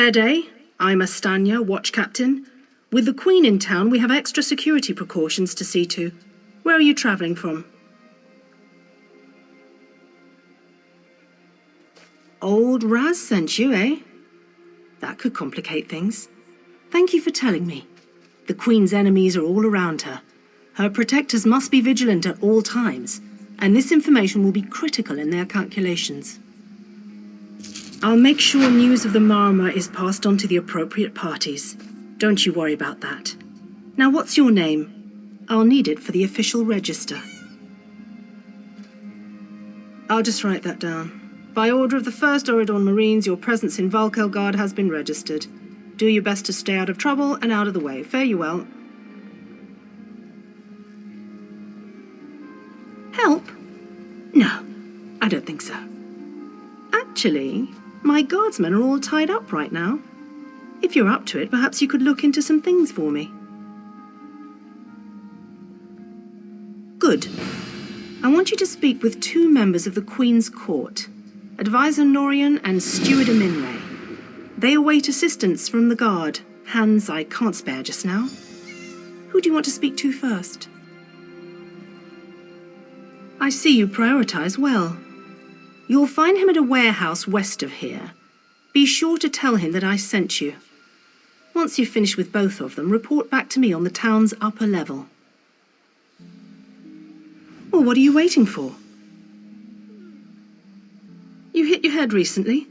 Fair day. I'm Astanya, watch captain. With the Queen in town, we have extra security precautions to see to. Where are you travelling from? Old Raz sent you, eh? That could complicate things. Thank you for telling me. The Queen's enemies are all around her. Her protectors must be vigilant at all times, and this information will be critical in their calculations. I'll make sure news of the Marmor is passed on to the appropriate parties. Don't you worry about that. Now, what's your name? I'll need it for the official register. I'll just write that down. By order of the 1st Auridon Marines, your presence in Valkelgard has been registered. Do your best to stay out of trouble and out of the way. Fare you well. Help? No, I don't think so. Actually, my guardsmen are all tied up right now. If you're up to it, perhaps you could look into some things for me. Good. I want you to speak with 2 members of the Queen's Court, Advisor Norian and Steward Aminray. They await assistance from the guard, hands I can't spare just now. Who do you want to speak to first? I see you prioritize well. You'll find him at a warehouse west of here. Be sure to tell him that I sent you. Once you've finished with both of them, report back to me on the town's upper level. Well, what are you waiting for? You hit your head recently?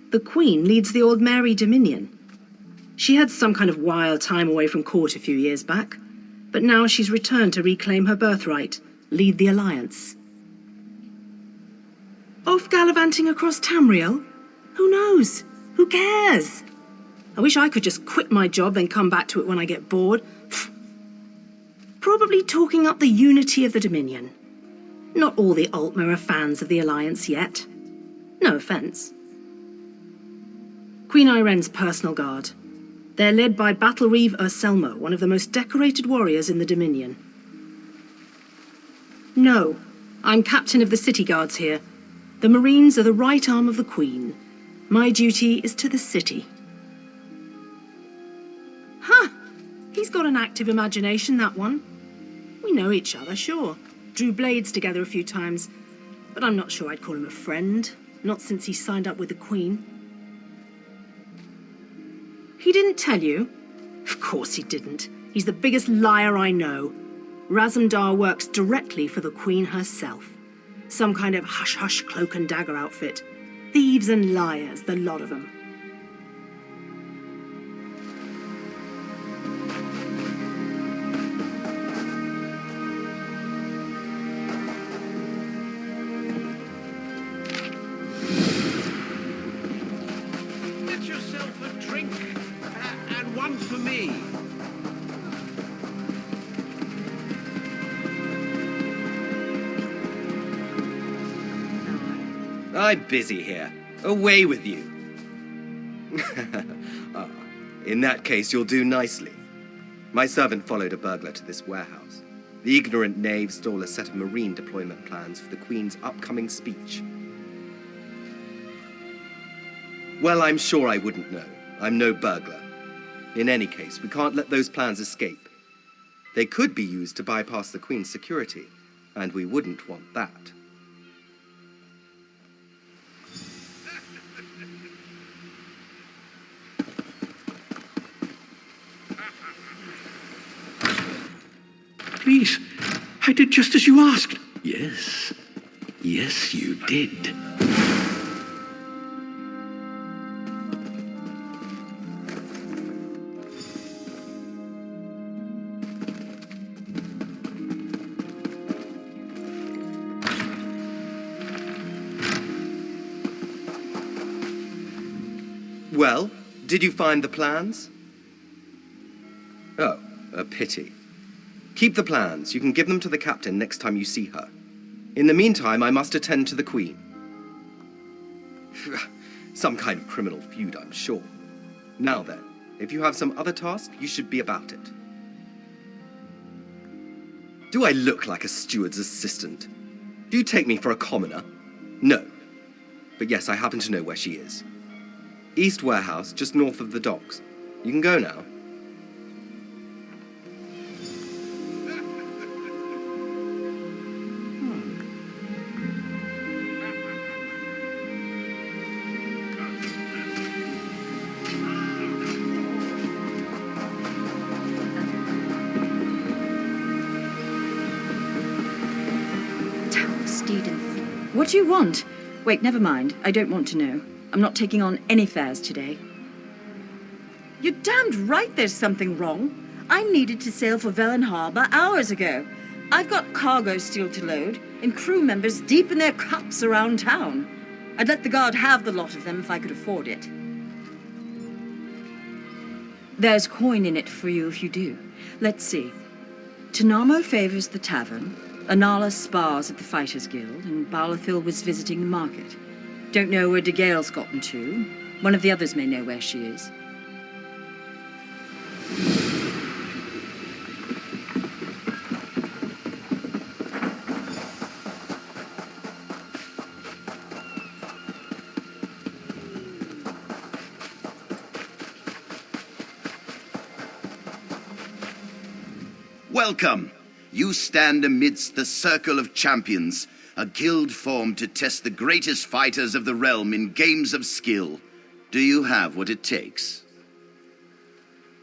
The Queen leads the Old Mary Dominion. She had some kind of wild time away from court a few years back, but now she's returned to reclaim her birthright, lead the Alliance. Off gallivanting across Tamriel? Who knows? Who cares? I wish I could just quit my job then come back to it when I get bored. Probably talking up the unity of the Dominion. Not all the Altmer are fans of the Alliance yet. No offense. Queen Iren's personal guard. They're led by Battlereeve Urselmo, one of the most decorated warriors in the Dominion. No, I'm captain of the city guards here. The Marines are the right arm of the Queen. My duty is to the city. Huh! He's got an active imagination, that one. We know each other, sure. Drew blades together a few times, but I'm not sure I'd call him a friend. Not since he signed up with the Queen. He didn't tell you? Of course he didn't. He's the biggest liar I know. Razumdar works directly for the Queen herself. Some kind of hush-hush cloak and dagger outfit. Thieves and liars, the lot of them. Get yourself a drink, and one for me. I'm busy here. Away with you. In that case, you'll do nicely. My servant followed a burglar to this warehouse. The ignorant knave stole a set of marine deployment plans for the Queen's upcoming speech. Well, I'm sure I wouldn't know. I'm no burglar. In any case, we can't let those plans escape. They could be used to bypass the Queen's security, and we wouldn't want that. Please, I did just as you asked. Yes. Yes, you did. Well, did you find the plans? Oh, a pity. Keep the plans. You can give them to the captain next time you see her. In the meantime, I must attend to the Queen. Some kind of criminal feud, I'm sure. Now then, if you have some other task, you should be about it. Do I look like a steward's assistant? Do you take me for a commoner? No. But yes, I happen to know where she is. East warehouse, just north of the docks. You can go now. What do you want? Wait, never mind. I don't want to know. I'm not taking on any fares today. You're damned right there's something wrong. I needed to sail for Velen Harbor hours ago. I've got cargo still to load, and crew members deep in their cups around town. I'd let the guard have the lot of them if I could afford it. There's coin in it for you if you do. Let's see. Tanamo favors the tavern. Anala spars at the Fighters Guild, and Balathil was visiting the market. Don't know where De Gale's gotten to. One of the others may know where she is. Welcome. You stand amidst the Circle of Champions, a guild formed to test the greatest fighters of the realm in games of skill. Do you have what it takes?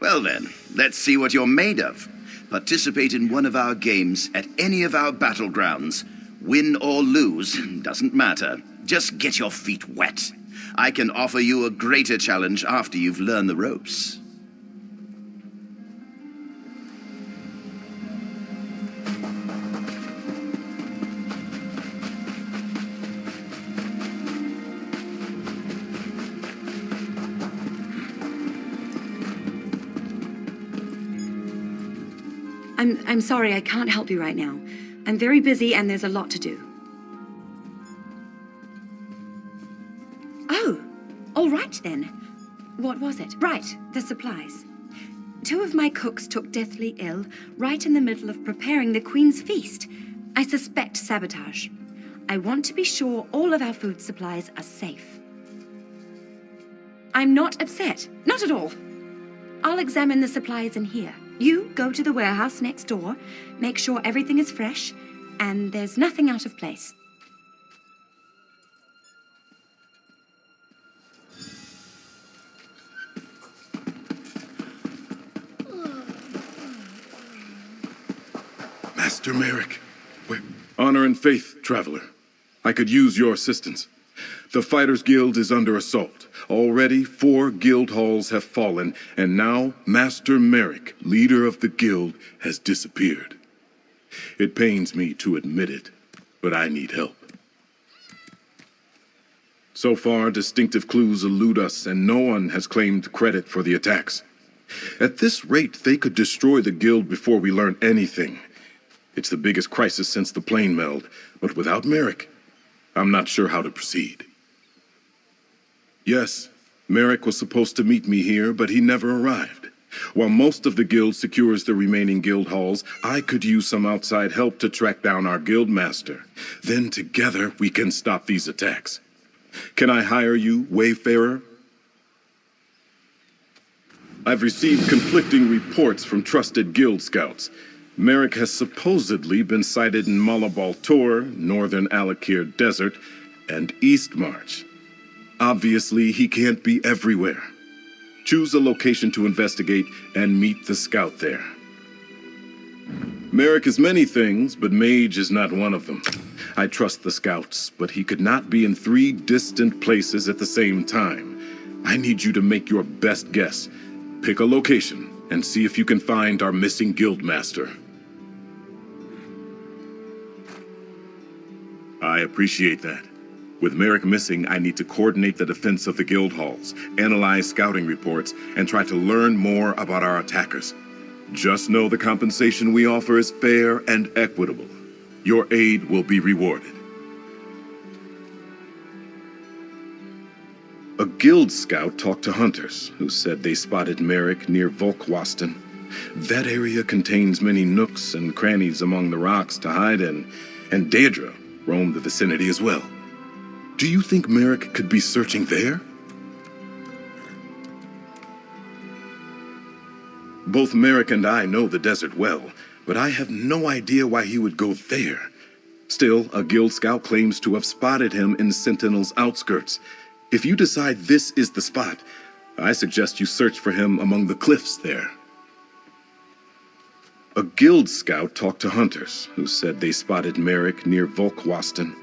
Well then, let's see what you're made of. Participate in one of our games at any of our battlegrounds. Win or lose, doesn't matter. Just get your feet wet. I can offer you a greater challenge after you've learned the ropes. I'm sorry, I can't help you right now. I'm very busy and there's a lot to do. Oh, all right then. What was it? Right, the supplies. 2 of my cooks took deathly ill right in the middle of preparing the Queen's feast. I suspect sabotage. I want to be sure all of our food supplies are safe. I'm not upset, not at all. I'll examine the supplies in here. You go to the warehouse next door, make sure everything is fresh, and there's nothing out of place. Master Merrick, honor and faith, traveler. I could use your assistance. The Fighters Guild is under assault. Already 4 guild halls have fallen, and now Master Merrick, leader of the guild, has disappeared. It pains me to admit it, but I need help. So far, distinctive clues elude us, and no one has claimed credit for the attacks. At this rate, they could destroy the guild before we learn anything. It's the biggest crisis since the plane meld, but without Merrick, I'm not sure how to proceed. Yes, Merrick was supposed to meet me here, but he never arrived. While most of the guild secures the remaining guild halls, I could use some outside help to track down our guild master. Then together we can stop these attacks. Can I hire you, Wayfarer? I've received conflicting reports from trusted guild scouts. Merrick has supposedly been sighted in Malabal Tor, northern Alakir Desert, and East March. Obviously, he can't be everywhere. Choose a location to investigate and meet the scout there. Merrick is many things, but mage is not one of them. I trust the scouts, but he could not be in 3 distant places at the same time. I need you to make your best guess. Pick a location and see if you can find our missing guild master. I appreciate that. With Merrick missing, I need to coordinate the defense of the guild halls, analyze scouting reports, and try to learn more about our attackers. Just know the compensation we offer is fair and equitable. Your aid will be rewarded. A guild scout talked to hunters who said they spotted Merrick near Volkwaston. That area contains many nooks and crannies among the rocks to hide in, and Daedra roamed the vicinity as well. Do you think Merrick could be searching there? Both Merrick and I know the desert well, but I have no idea why he would go there. Still, a guild scout claims to have spotted him in Sentinel's outskirts. If you decide this is the spot, I suggest you search for him among the cliffs there. A guild scout talked to hunters, who said they spotted Merrick near Volkwasten.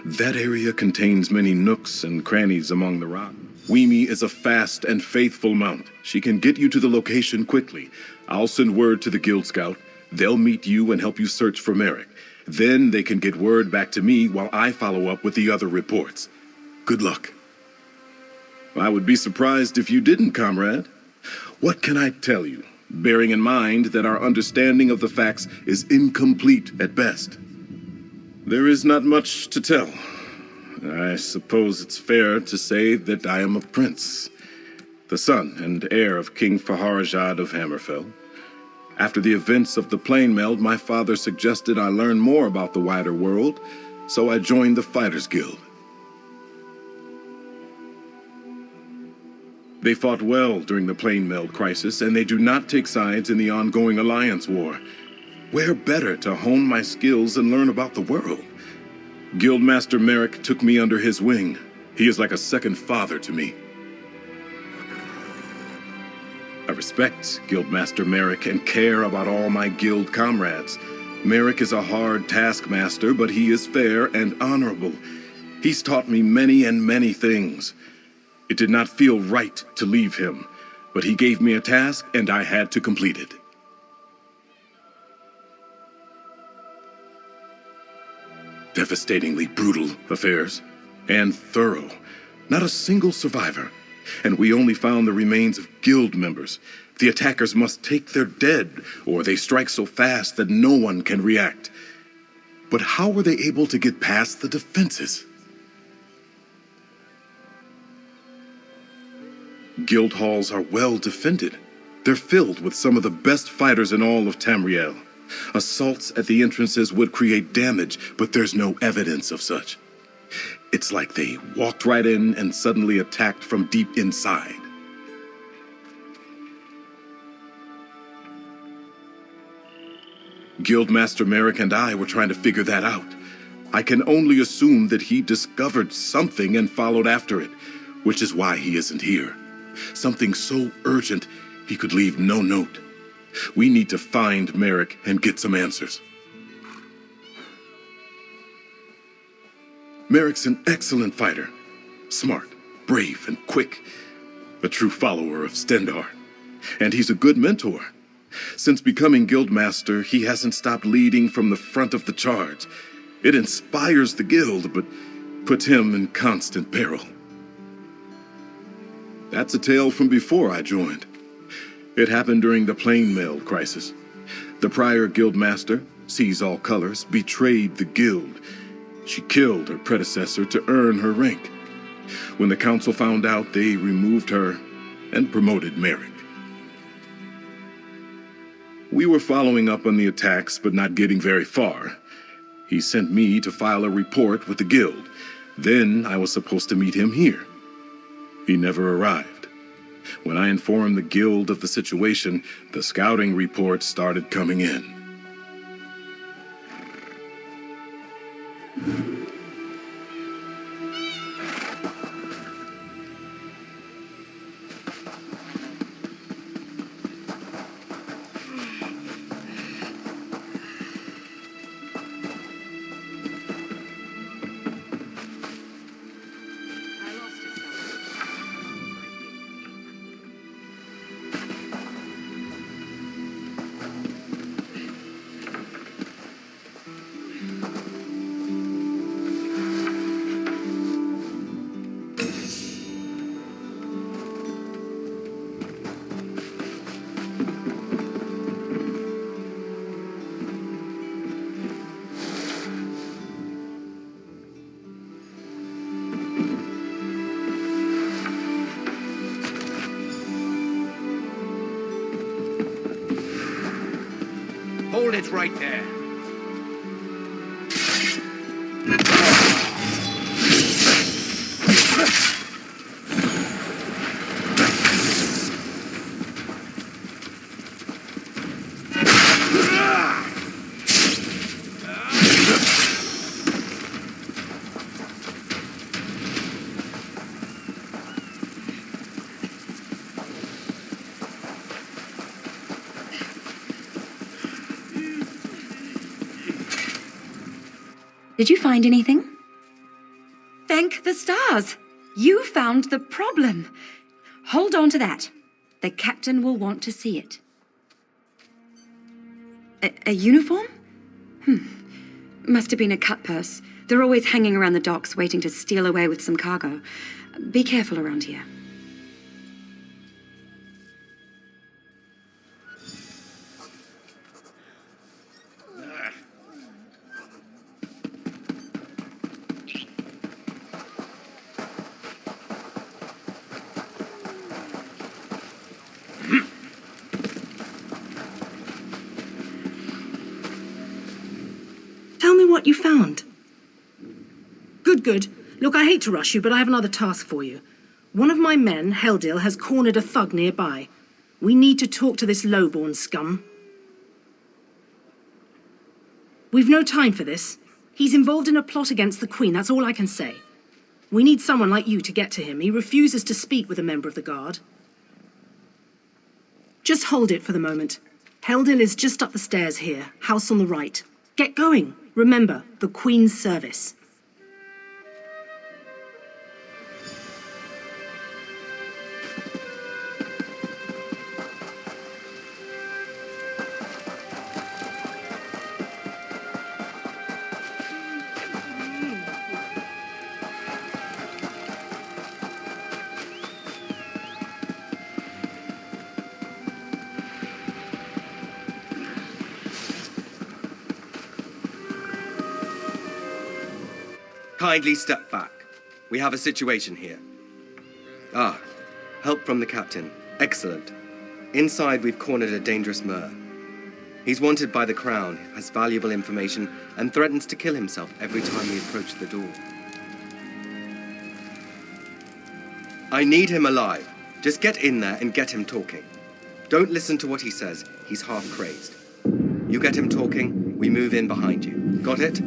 That area contains many nooks and crannies among the rocks. Weemy is a fast and faithful mount. She can get you to the location quickly. I'll send word to the guild scout. They'll meet you and help you search for Merrick. Then they can get word back to me while I follow up with the other reports. Good luck. I would be surprised if you didn't, comrade. What can I tell you, bearing in mind that our understanding of the facts is incomplete at best? There is not much to tell. I suppose it's fair to say that I am a prince, the son and heir of King Faharajad of Hammerfell. After the events of the plane meld, my father suggested I learn more about the wider world, so I joined the Fighters Guild. They fought well during the plane meld crisis, and they do not take sides in the ongoing alliance war. Where better to hone my skills and learn about the world? Guildmaster Merrick took me under his wing. He is like a second father to me. I respect Guildmaster Merrick and care about all my guild comrades. Merrick is a hard taskmaster, but he is fair and honorable. He's taught me many and many things. It did not feel right to leave him, but he gave me a task and I had to complete it. Devastatingly brutal affairs, and thorough. Not a single survivor. And we only found the remains of guild members. The attackers must take their dead, or they strike so fast that no one can react. But how were they able to get past the defenses? Guild halls are well defended. They're filled with some of the best fighters in all of Tamriel. Assaults at the entrances would create damage, but there's no evidence of such. It's like they walked right in and suddenly attacked from deep inside. Guildmaster Merrick and I were trying to figure that out. I can only assume that he discovered something and followed after it, which is why he isn't here. Something so urgent, he could leave no note. We need to find Merrick and get some answers. Merrick's an excellent fighter. Smart, brave, and quick. A true follower of Stendar. And he's a good mentor. Since becoming Guildmaster, he hasn't stopped leading from the front of the charge. It inspires the guild, but puts him in constant peril. That's a tale from before I joined. It happened during the plane meld crisis. The prior guildmaster, Sees All Colors, betrayed the guild. She killed her predecessor to earn her rank. When the council found out, they removed her and promoted Merrick. We were following up on the attacks, but not getting very far. He sent me to file a report with the guild. Then I was supposed to meet him here. He never arrived. When I informed the guild of the situation, the scouting reports started coming in. Hold it right there. Did you find anything? Thank the stars! You found the problem. Hold on to that. The captain will want to see it. A uniform? Must have been a cut purse. They're always hanging around the docks waiting to steal away with some cargo. Be careful around here. Tell me what you found. Good. Look, I hate to rush you, but I have another task for you. One of my men, Heldil, has cornered a thug nearby. We need to talk to this lowborn scum. We've no time for this. He's involved in a plot against the Queen, that's all I can say. We need someone like you to get to him. He refuses to speak with a member of the Guard. Just hold it for the moment. Heldil is just up the stairs here, house on the right. Get going. Remember, the Queen's service. Kindly step back. We have a situation here. Help from the captain. Excellent. Inside, we've cornered a dangerous Mer. He's wanted by the Crown, has valuable information, and threatens to kill himself every time we approach the door. I need him alive. Just get in there and get him talking. Don't listen to what he says. He's half crazed. You get him talking, we move in behind you. Got it?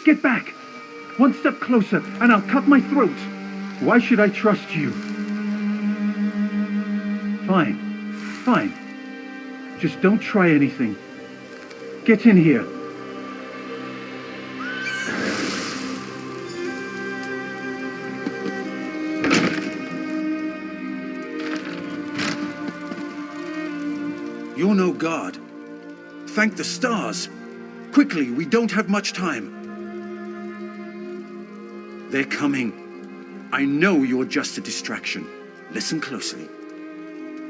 Get back! One step closer, and I'll cut my throat! Why should I trust you? Fine. Just don't try anything. Get in here. You're no guard. Thank the stars. Quickly, we don't have much time. They're coming. I know you're just a distraction. Listen closely.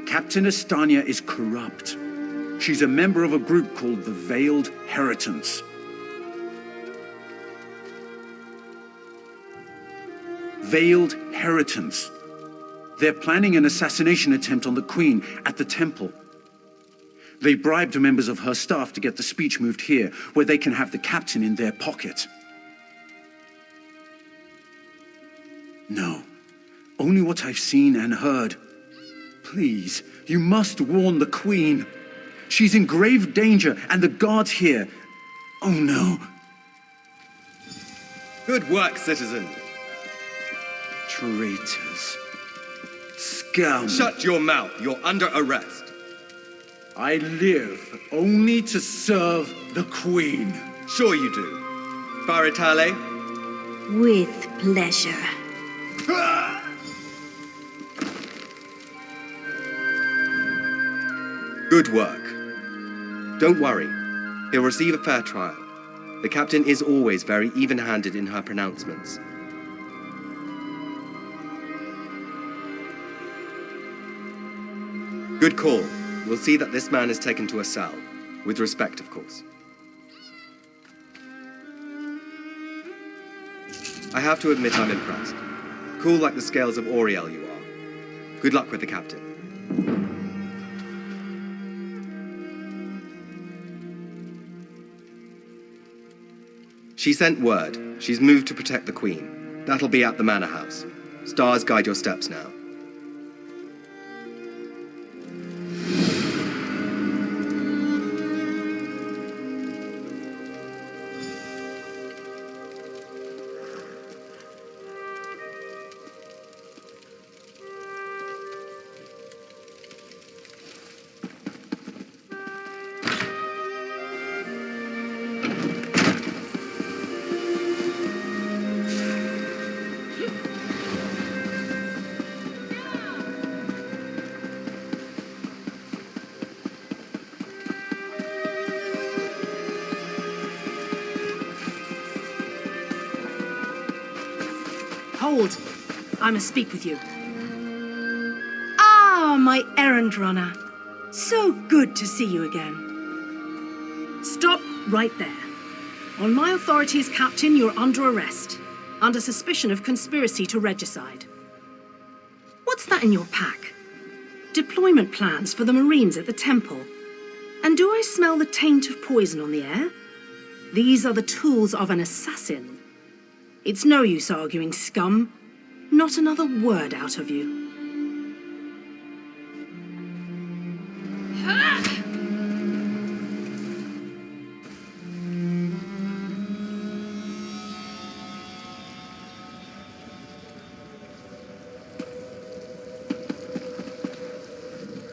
Captain Estania is corrupt. She's a member of a group called the Veiled Heritants. Veiled Heritants. They're planning an assassination attempt on the Queen at the temple. They bribed members of her staff to get the speech moved here, where they can have the captain in their pocket. No, only what I've seen and heard. Please, you must warn the Queen. She's in grave danger, and the guards here. Oh no. Good work, citizen. Traitors. Scum. Shut your mouth. You're under arrest. I live only to serve the Queen. Sure you do. Baritale? With pleasure. Good work. Don't worry. He'll receive a fair trial. The captain is always very even-handed in her pronouncements. Good call. We'll see that this man is taken to a cell. With respect, of course. I have to admit I'm impressed. Cool like the scales of Auriel you are. Good luck with the captain. She sent word. She's moved to protect the Queen. That'll be at the Manor House. Stars guide your steps now. Hold! I must speak with you. Ah, my errand runner. So good to see you again. Stop right there. On my authority as captain, you're under arrest, under suspicion of conspiracy to regicide. What's that in your pack? Deployment plans for the Marines at the temple. And do I smell the taint of poison on the air? These are the tools of an assassin. It's no use arguing, scum. Not another word out of you.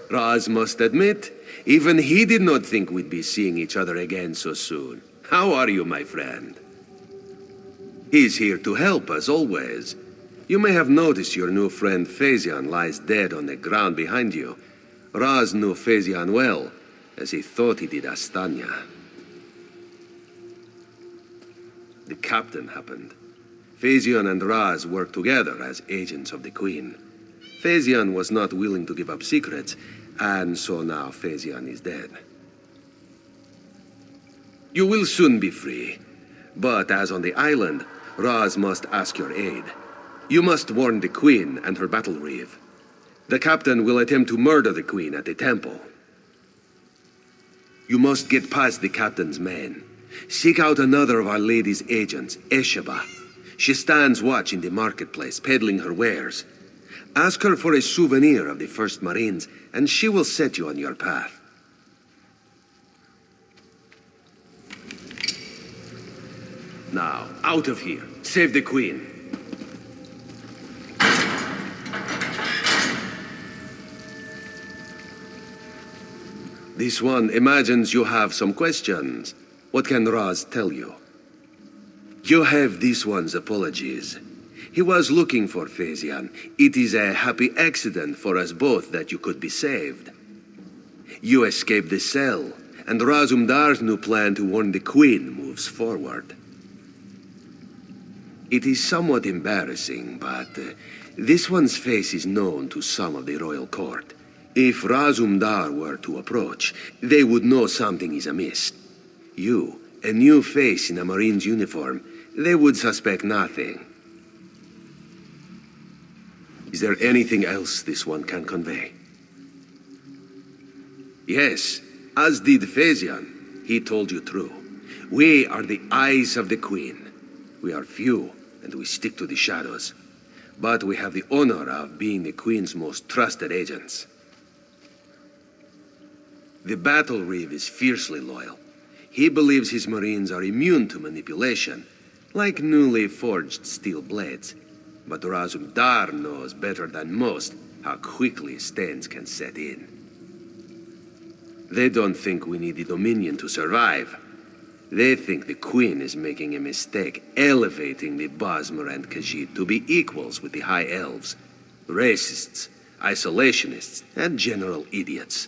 Raz must admit, even he did not think we'd be seeing each other again so soon. How are you, my friend? He's here to help, as always. You may have noticed your new friend Phazion lies dead on the ground behind you. Raz knew Phazion well, as he thought he did Astanya. The captain happened. Phazion and Raz worked together as agents of the Queen. Phazion was not willing to give up secrets, and so now Phazion is dead. You will soon be free, but as on the island, Raz must ask your aid. You must warn the Queen and her battle reeve. The captain will attempt to murder the Queen at the temple. You must get past the captain's men. Seek out another of Our Lady's agents, Esheba. She stands watch in the marketplace, peddling her wares. Ask her for a souvenir of the First Marines, and she will set you on your path. Now, out of here. Save the Queen. This one imagines you have some questions. What can Raz tell you? You have this one's apologies. He was looking for Phazion. It is a happy accident for us both that you could be saved. You escaped the cell, and Razumdar's new plan to warn the Queen moves forward. It is somewhat embarrassing, but this one's face is known to some of the royal court. If Razumdar were to approach, they would know something is amiss. You, a new face in a Marine's uniform, they would suspect nothing. Is there anything else this one can convey? Yes, as did Phazion. He told you true. We are the eyes of the Queen. We are few, and we stick to the shadows. But we have the honor of being the Queen's most trusted agents. The battle reeve is fiercely loyal. He believes his Marines are immune to manipulation, like newly forged steel blades. But Razumdar knows better than most how quickly stains can set in. They don't think we need the Dominion to survive. They think the Queen is making a mistake, elevating the Bosmer and Khajiit to be equals with the High Elves, racists, isolationists, and general idiots.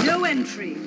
No entry.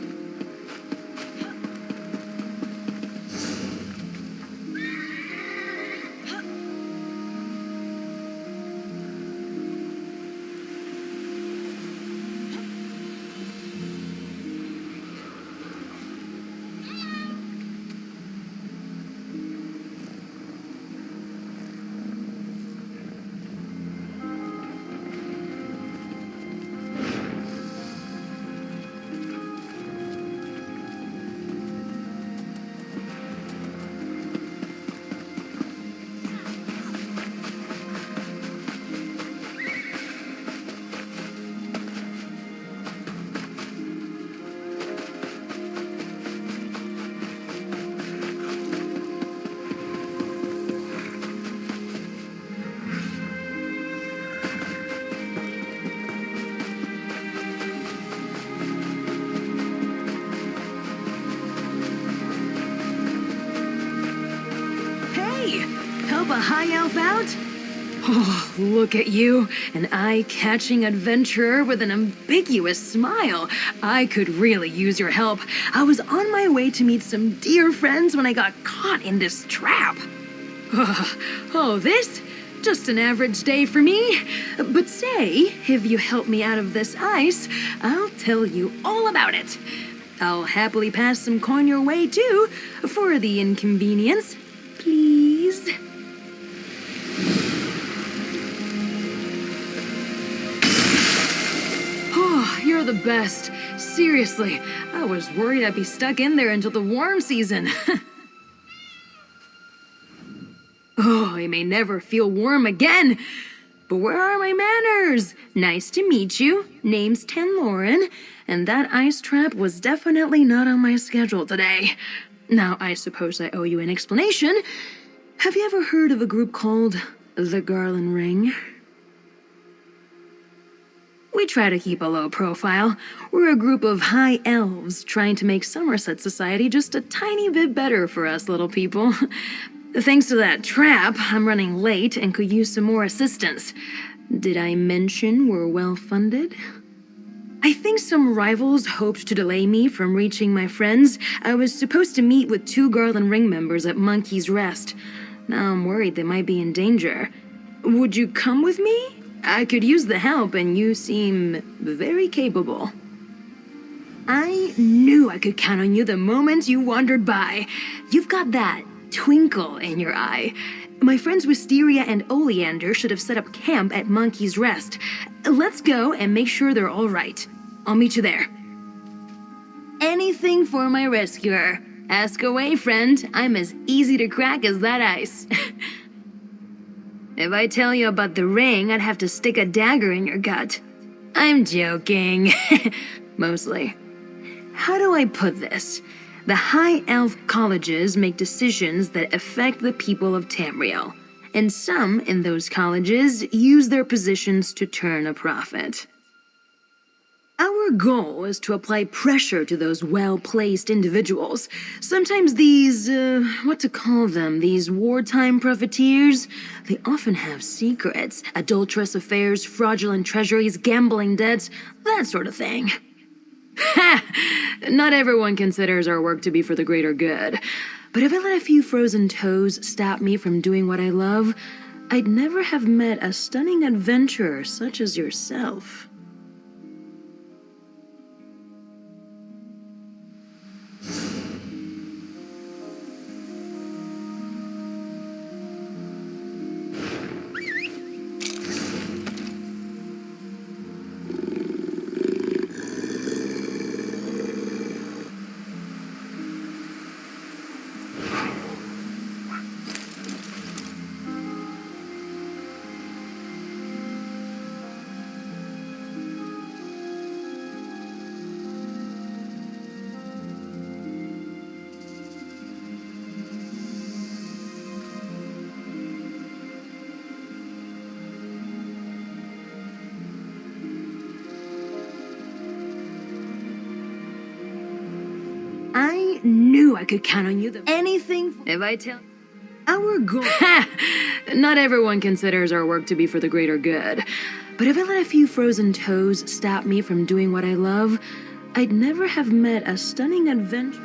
help a high elf out? Oh, look at you, an eye-catching adventurer with an ambiguous smile. I could really use your help. I was on my way to meet some dear friends when I got caught in this trap. Oh, this? Just an average day for me. But say, if you help me out of this ice, I'll tell you all about it. I'll happily pass some coin your way, too, for the inconvenience. Please? Oh, you're the best. Seriously, I was worried I'd be stuck in there until the warm season. Oh, I may never feel warm again. But where are my manners? Nice to meet you. Name's Tenloren, and that ice trap was definitely not on my schedule today. Now, I suppose I owe you an explanation. Have you ever heard of a group called the Garland Ring? We try to keep a low profile. We're a group of high elves trying to make Somerset society just a tiny bit better for us little people. Thanks to that trap, I'm running late and could use some more assistance. Did I mention we're well-funded? I think some rivals hoped to delay me from reaching my friends. I was supposed to meet with 2 Garland Ring members at Monkey's Rest. Now I'm worried they might be in danger. Would you come with me? I could use the help, and you seem very capable. I knew I could count on you the moment you wandered by. You've got that twinkle in your eye. My friends Wisteria and Oleander should have set up camp at Monkey's Rest. Let's go and make sure they're all right. I'll meet you there. Anything for my rescuer. Ask away, friend. I'm as easy to crack as that ice. If I tell you about the ring, I'd have to stick a dagger in your gut. I'm joking. Mostly. How do I put this? The high elf colleges make decisions that affect the people of Tamriel, and some in those colleges use their positions to turn a profit. Our goal is to apply pressure to those well-placed individuals. Sometimes these, these wartime profiteers, they often have secrets, adulterous affairs, fraudulent treasuries, gambling debts, that sort of thing. Ha! Not everyone considers our work to be for the greater good. But if I let a few frozen toes stop me from doing what I love, I'd never have met a stunning adventurer such as yourself. I knew I could count on you. Anything if I tell... Our goal... Not everyone considers our work to be for the greater good. But if I let a few frozen toes stop me from doing what I love, I'd never have met a stunning adventure...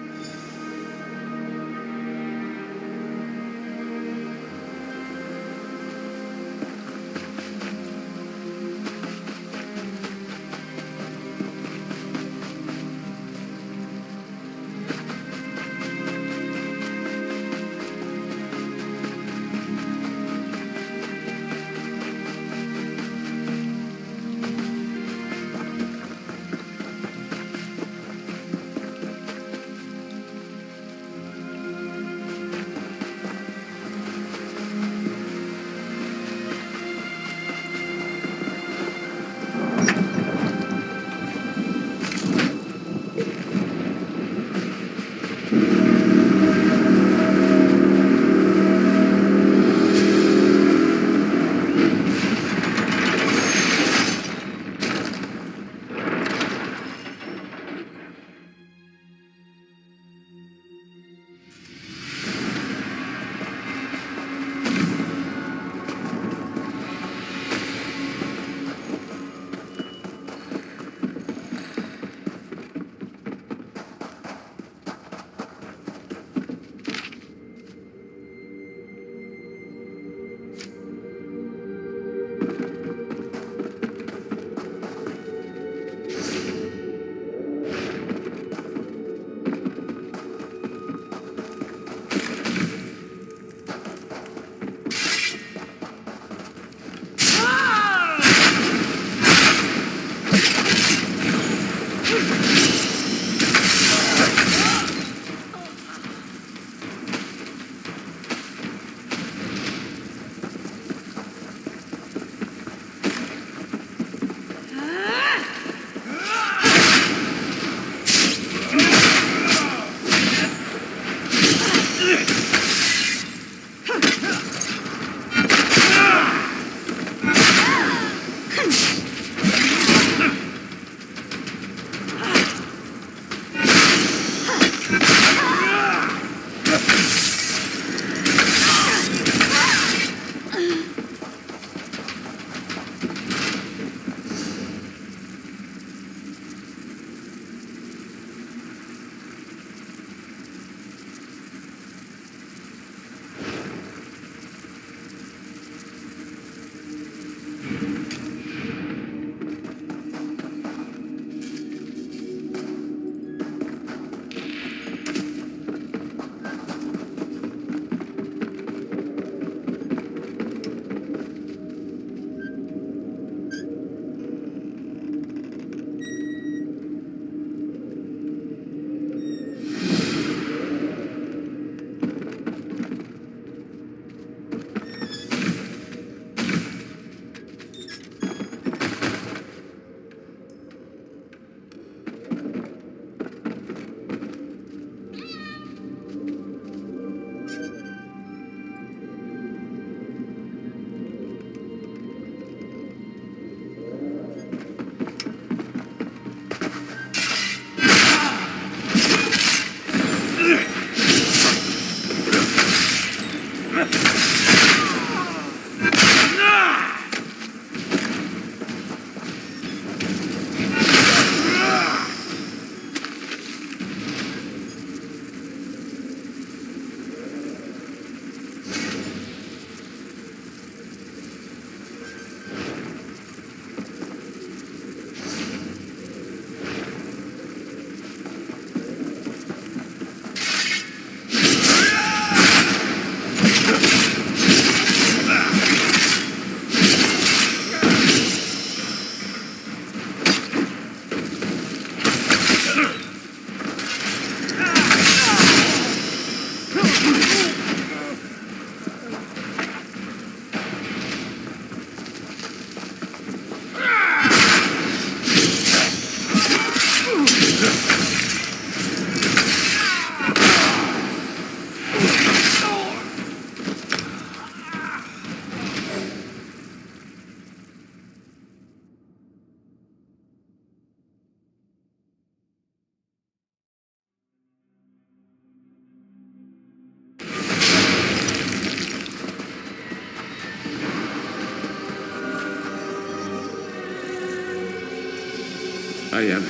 I am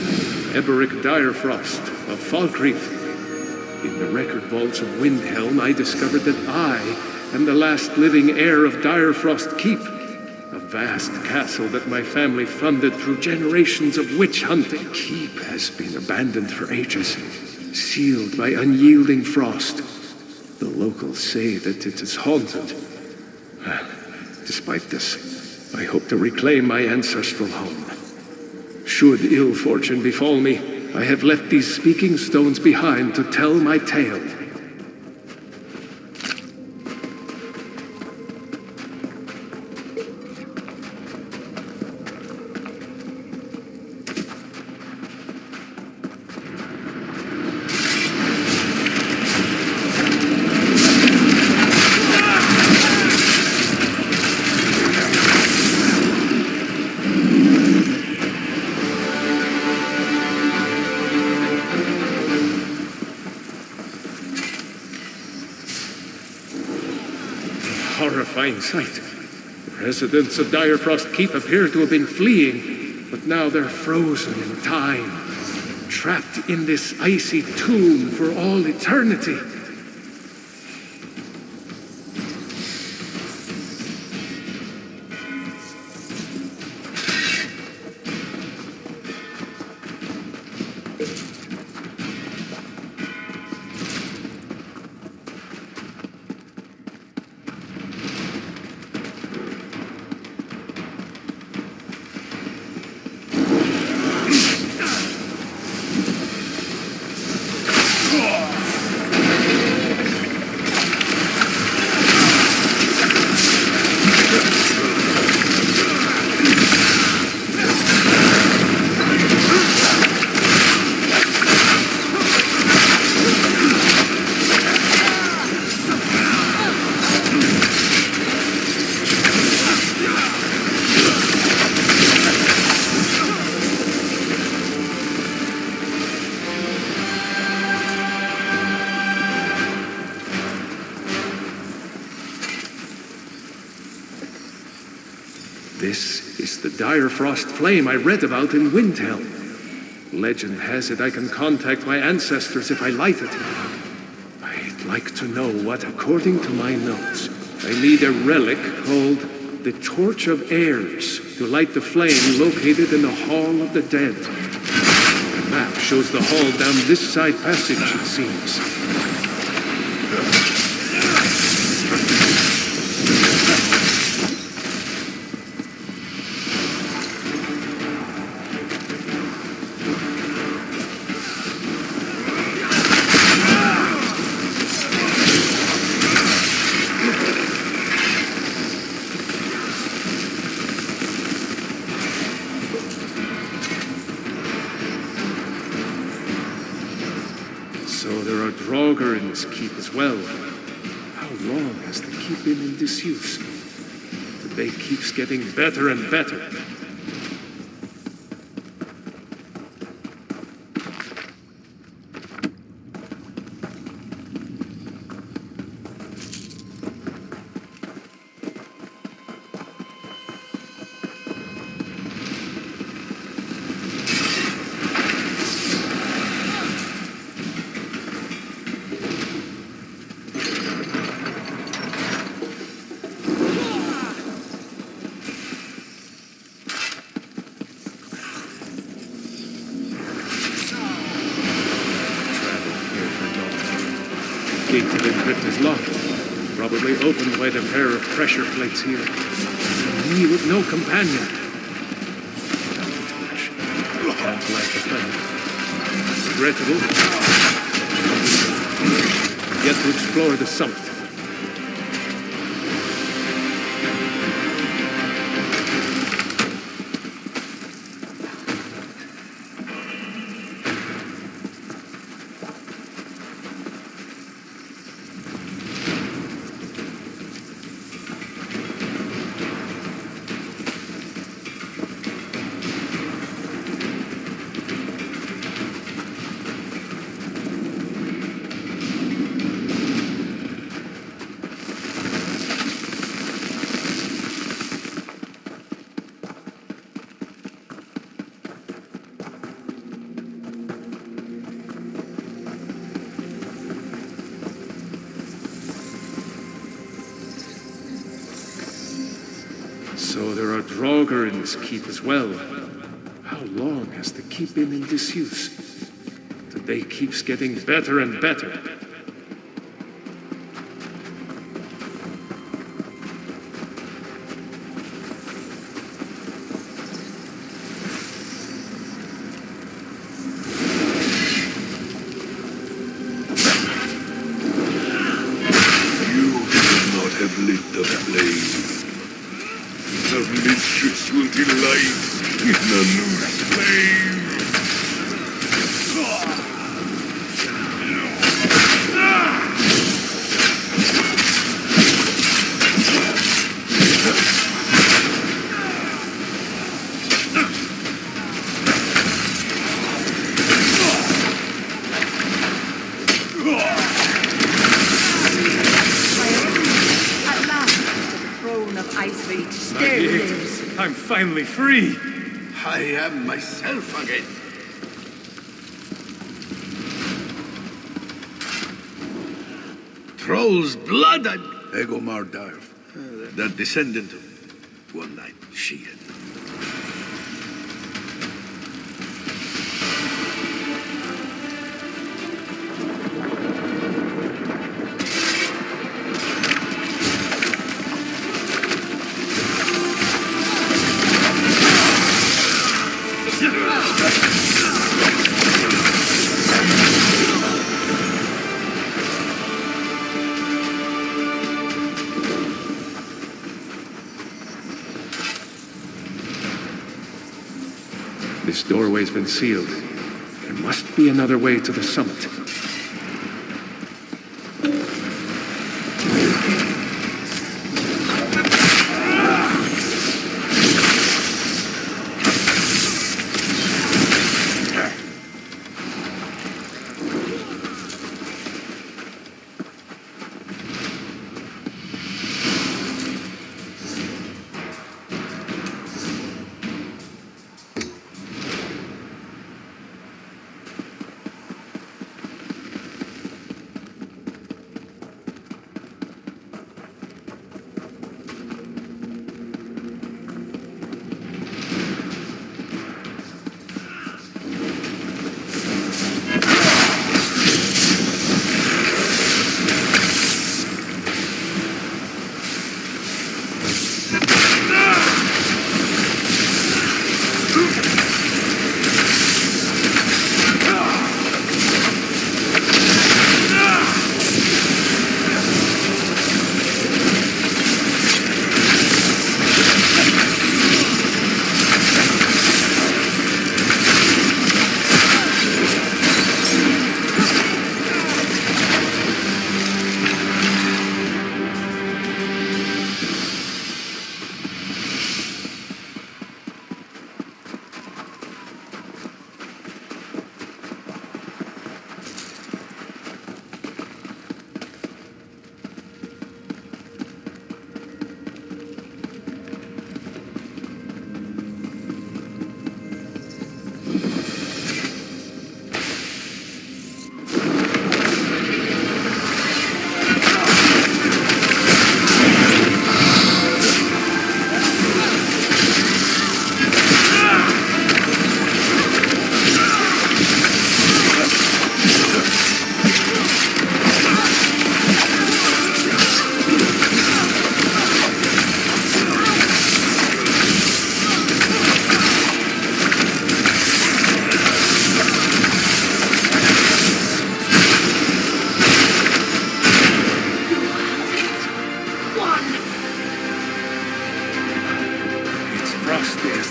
Eberic Direfrost of Falkreath. In the record vaults of Windhelm, I discovered that I am the last living heir of Direfrost Keep, a vast castle that my family funded through generations of witch hunting. Keep has been abandoned for ages, sealed by unyielding frost. The locals say that it is haunted. Despite this, I hope to reclaim my ancestral home. Should ill fortune befall me, I have left these speaking stones behind to tell my tale. Horrifying sight. Residents of Direfrost Keep appear to have been fleeing, but now they're frozen in time, trapped in this icy tomb for all eternity. This is the Direfrost flame I read about in Windhelm. Legend has it I can contact my ancestors if I light it. I'd like to know what, according to my notes, I need a relic called the Torch of Heirs to light the flame located in the Hall of the Dead. The map shows the hall down this side passage, it seems. So there are Draugr in this keep as well. How long has the keep been in disuse? The bay keeps getting better and better. Gate to the crypt is locked, probably opened by the pair of pressure plates here. Me with no companion. Without the torch, can't light the flame. Regrettable. Yet to explore the summit. So there are Draugr in this keep as well. How long has the keep been in disuse? The day keeps getting better and better. Have lit the flame. The mistress will delight in a new slave. I'm finally free. I am myself again. Troll's blood and Egomar Darf, the descendant of one night Sheehan. This doorway's been sealed. There must be another way to the summit.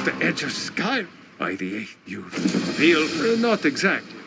The edge of sky. By the 8th, you feel not exactly.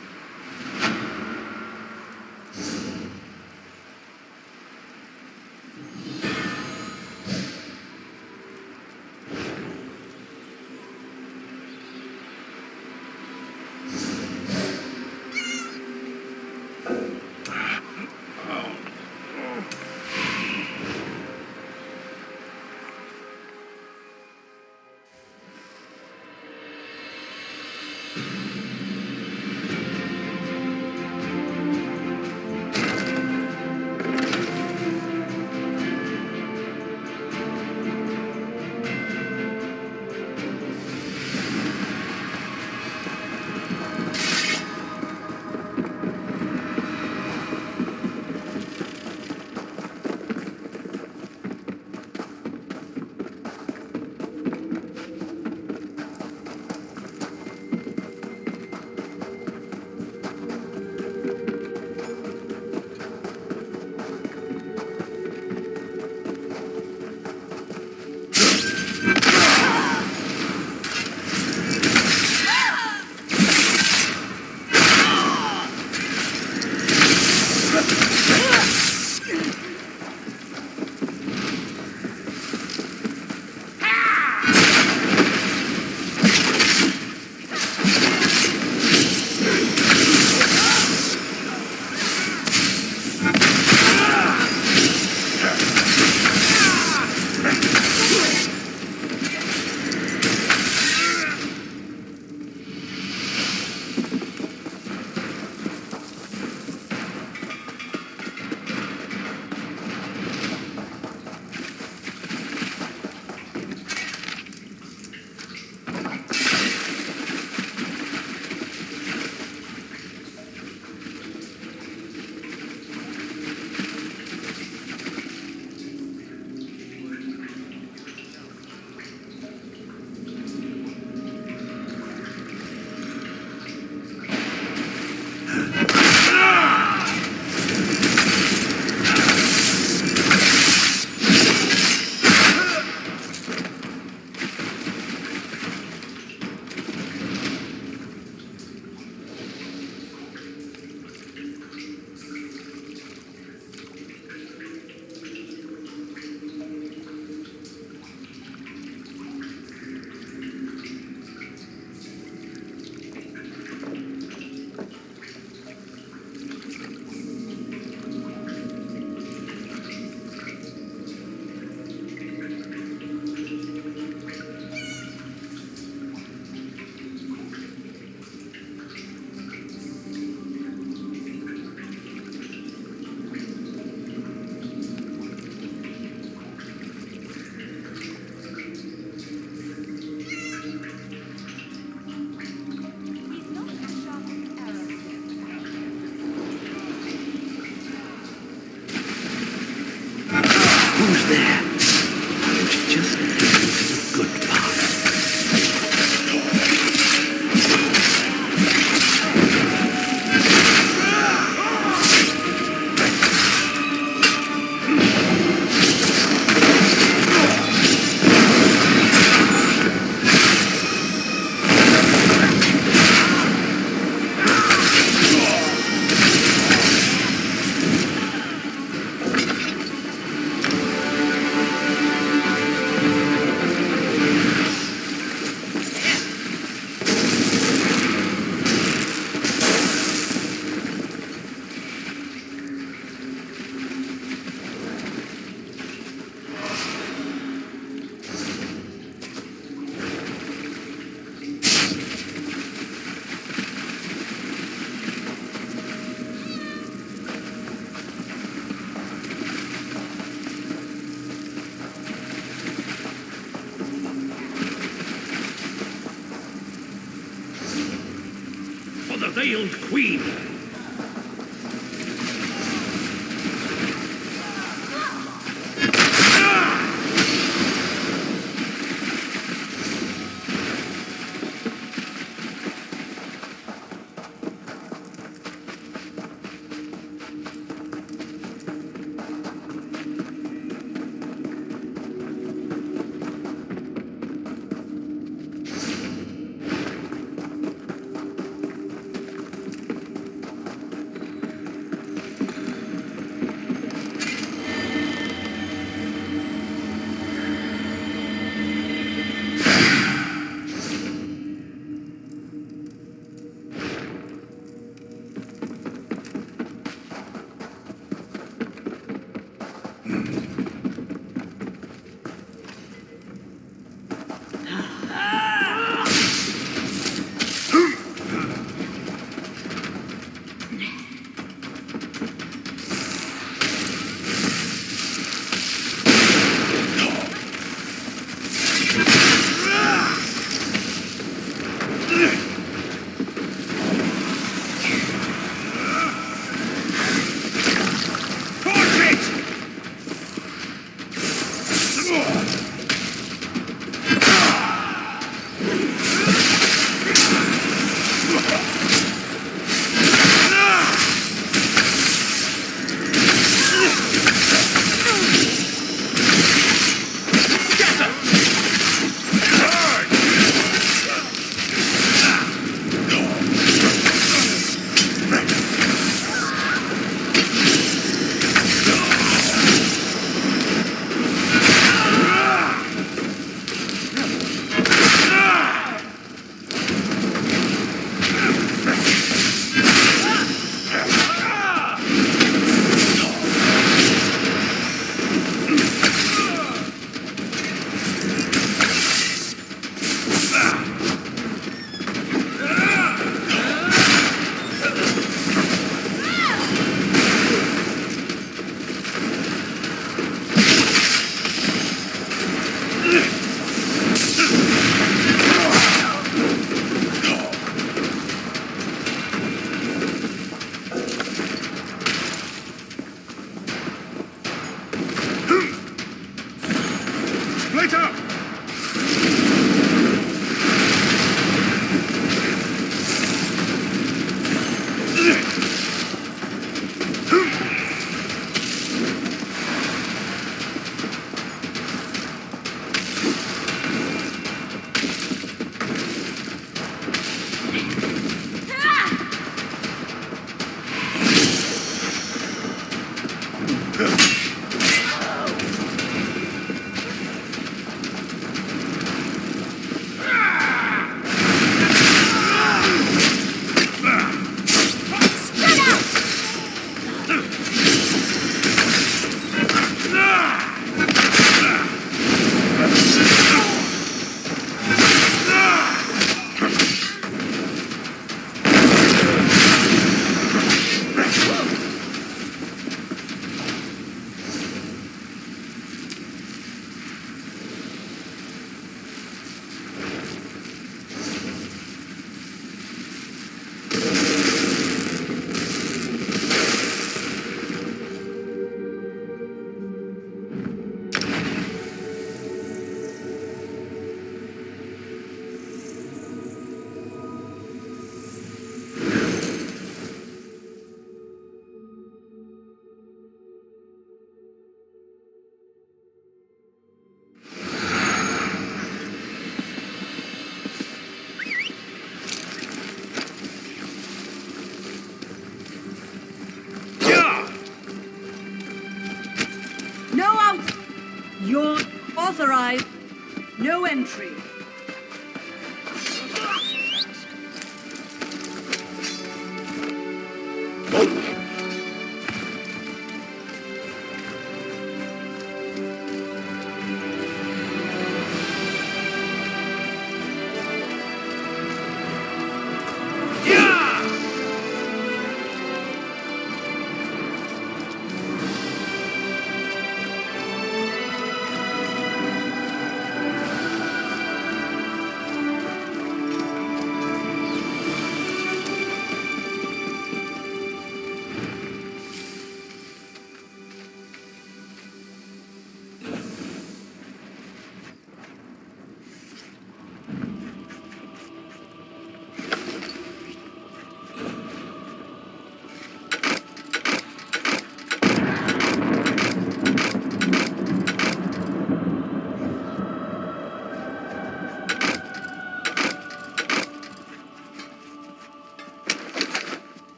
Who's there? I was just getting to the good part. For the Veiled Queen! You're authorized. No entry.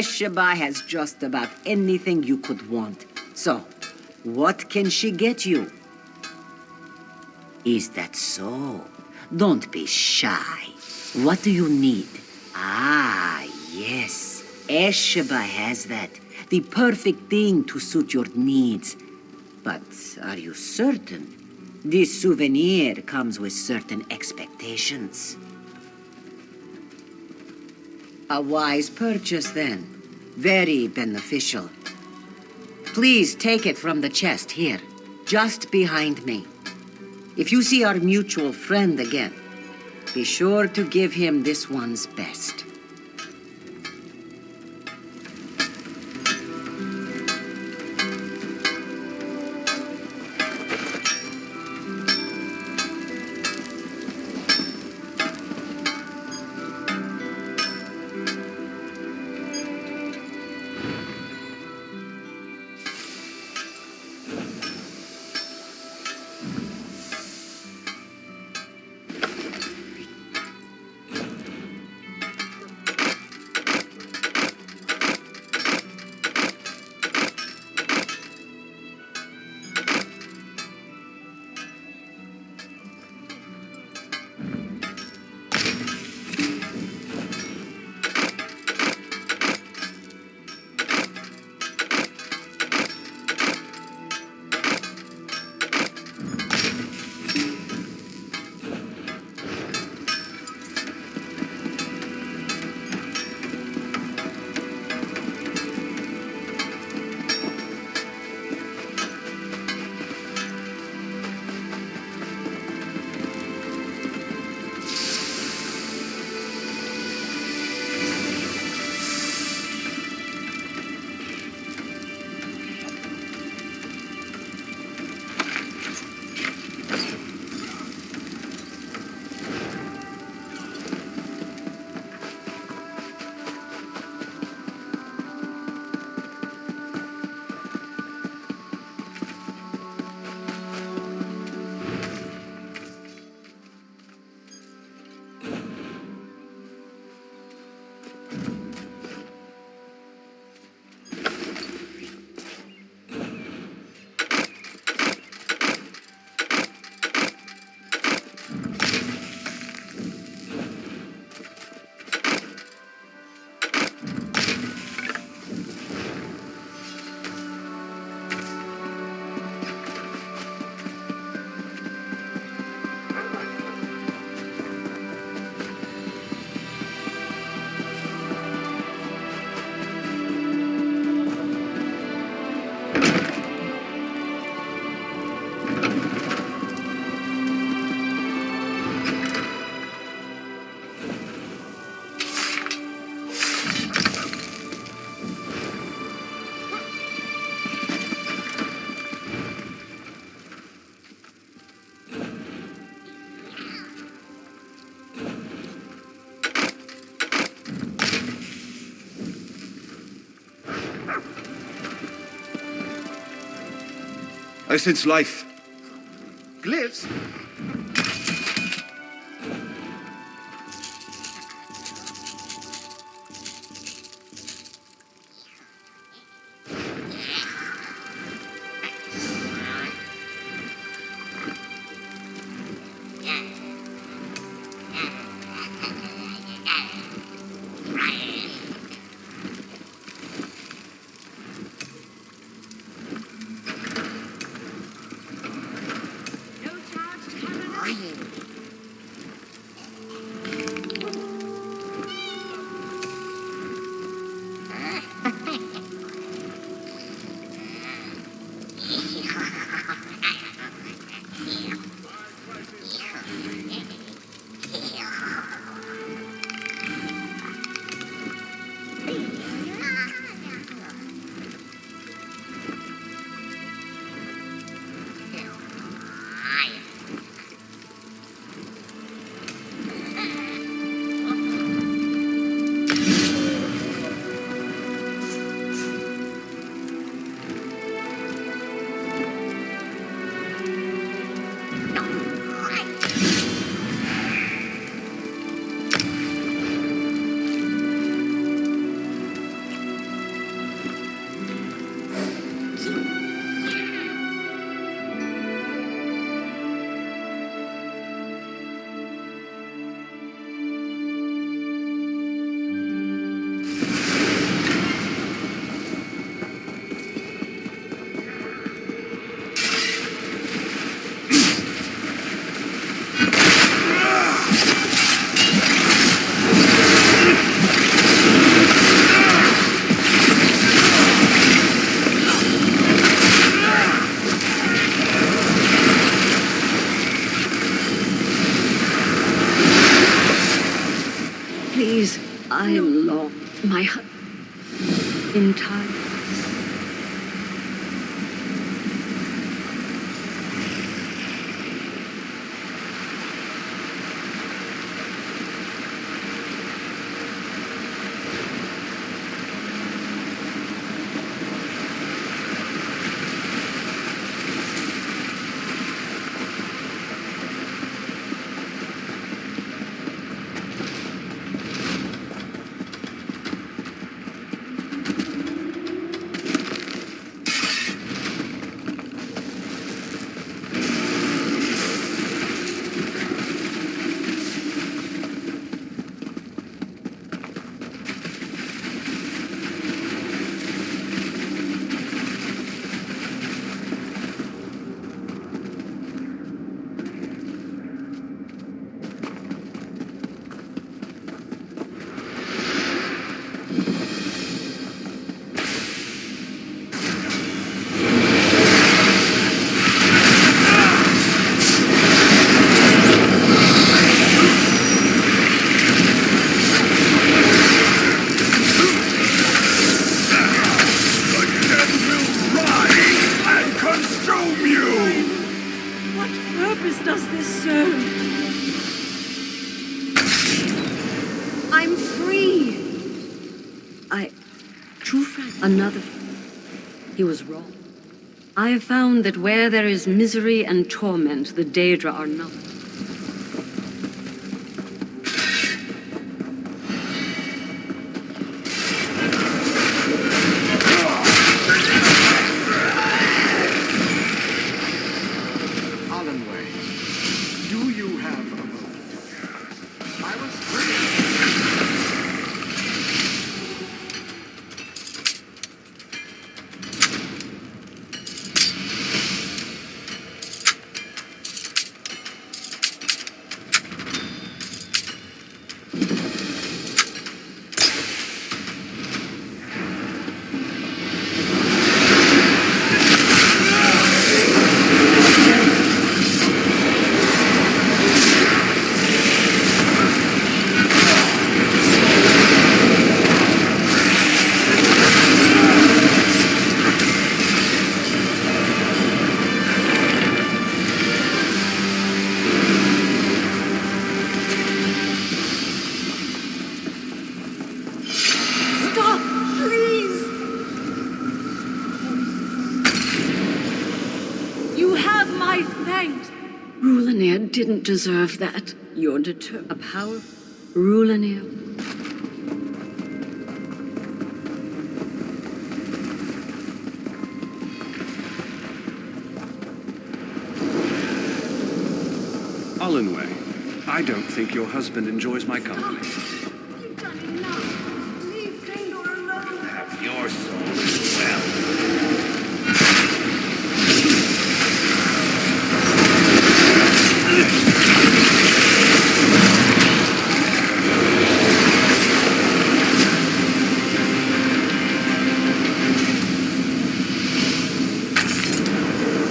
Esheba has just about anything you could want. So, what can she get you? Is that so? Don't be shy. What do you need? Ah, yes. Esheba has that. The perfect thing to suit your needs. But are you certain? This souvenir comes with certain expectations. A wise purchase, then. Very beneficial. Please take it from the chest here, just behind me. If you see our mutual friend again, be sure to give him this one's best. I sense life. Glyphs? Please, I am lost. My heart in time. Does this serve? I'm free. True friend. Another. He was wrong. I have found that where there is misery and torment, the Daedra are not. kind. Rulanir didn't deserve that. You're determined. A power. Rulanir. Olenway, I don't think your husband enjoys my company. You've done enough. Leave Fëanor alone. Have your soul as well.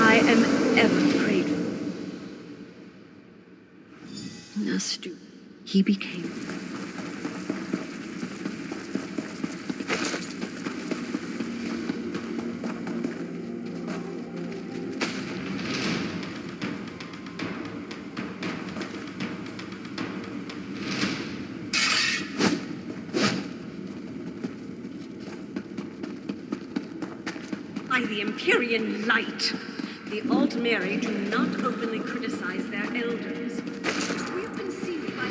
I am ever grateful. Nastu, he became. By the Empyrean light, the Altmeri do not openly criticize their elders. We have been sealed by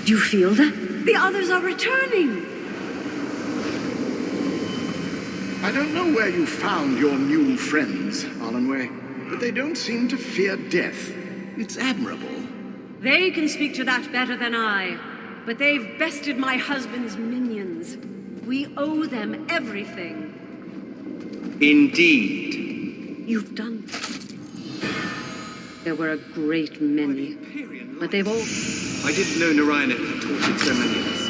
Do you feel that? The others are returning! I don't know where you found your new friends, Olenway, but they don't seem to fear death. It's admirable. They can speak to that better than I, but they've bested my husband's minions. We owe them everything. Indeed. You've done. There were a great many, but they've all. I didn't know Narayanan had tortured so many of us.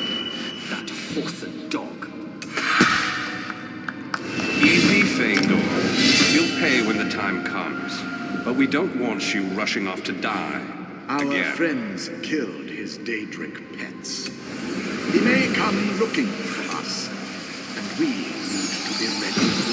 That whoreson dog. Easy, Fëanor. You'll pay when the time comes. But we don't want you rushing off to die. Our again. friends killed his Daedric pets. He may come looking for us, and we need to be ready.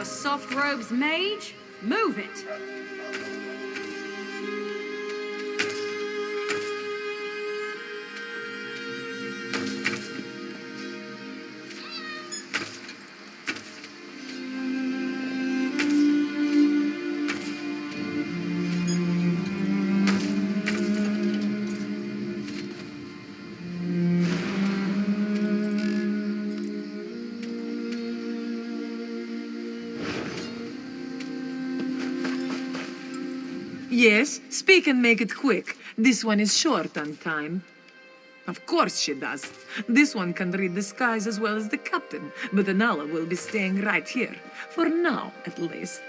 soft robes mage? Move it! Yes, speak and make it quick. This one is short on time. Of course she does. This one can read the skies as well as the captain, but Anala will be staying right here. For now, at least.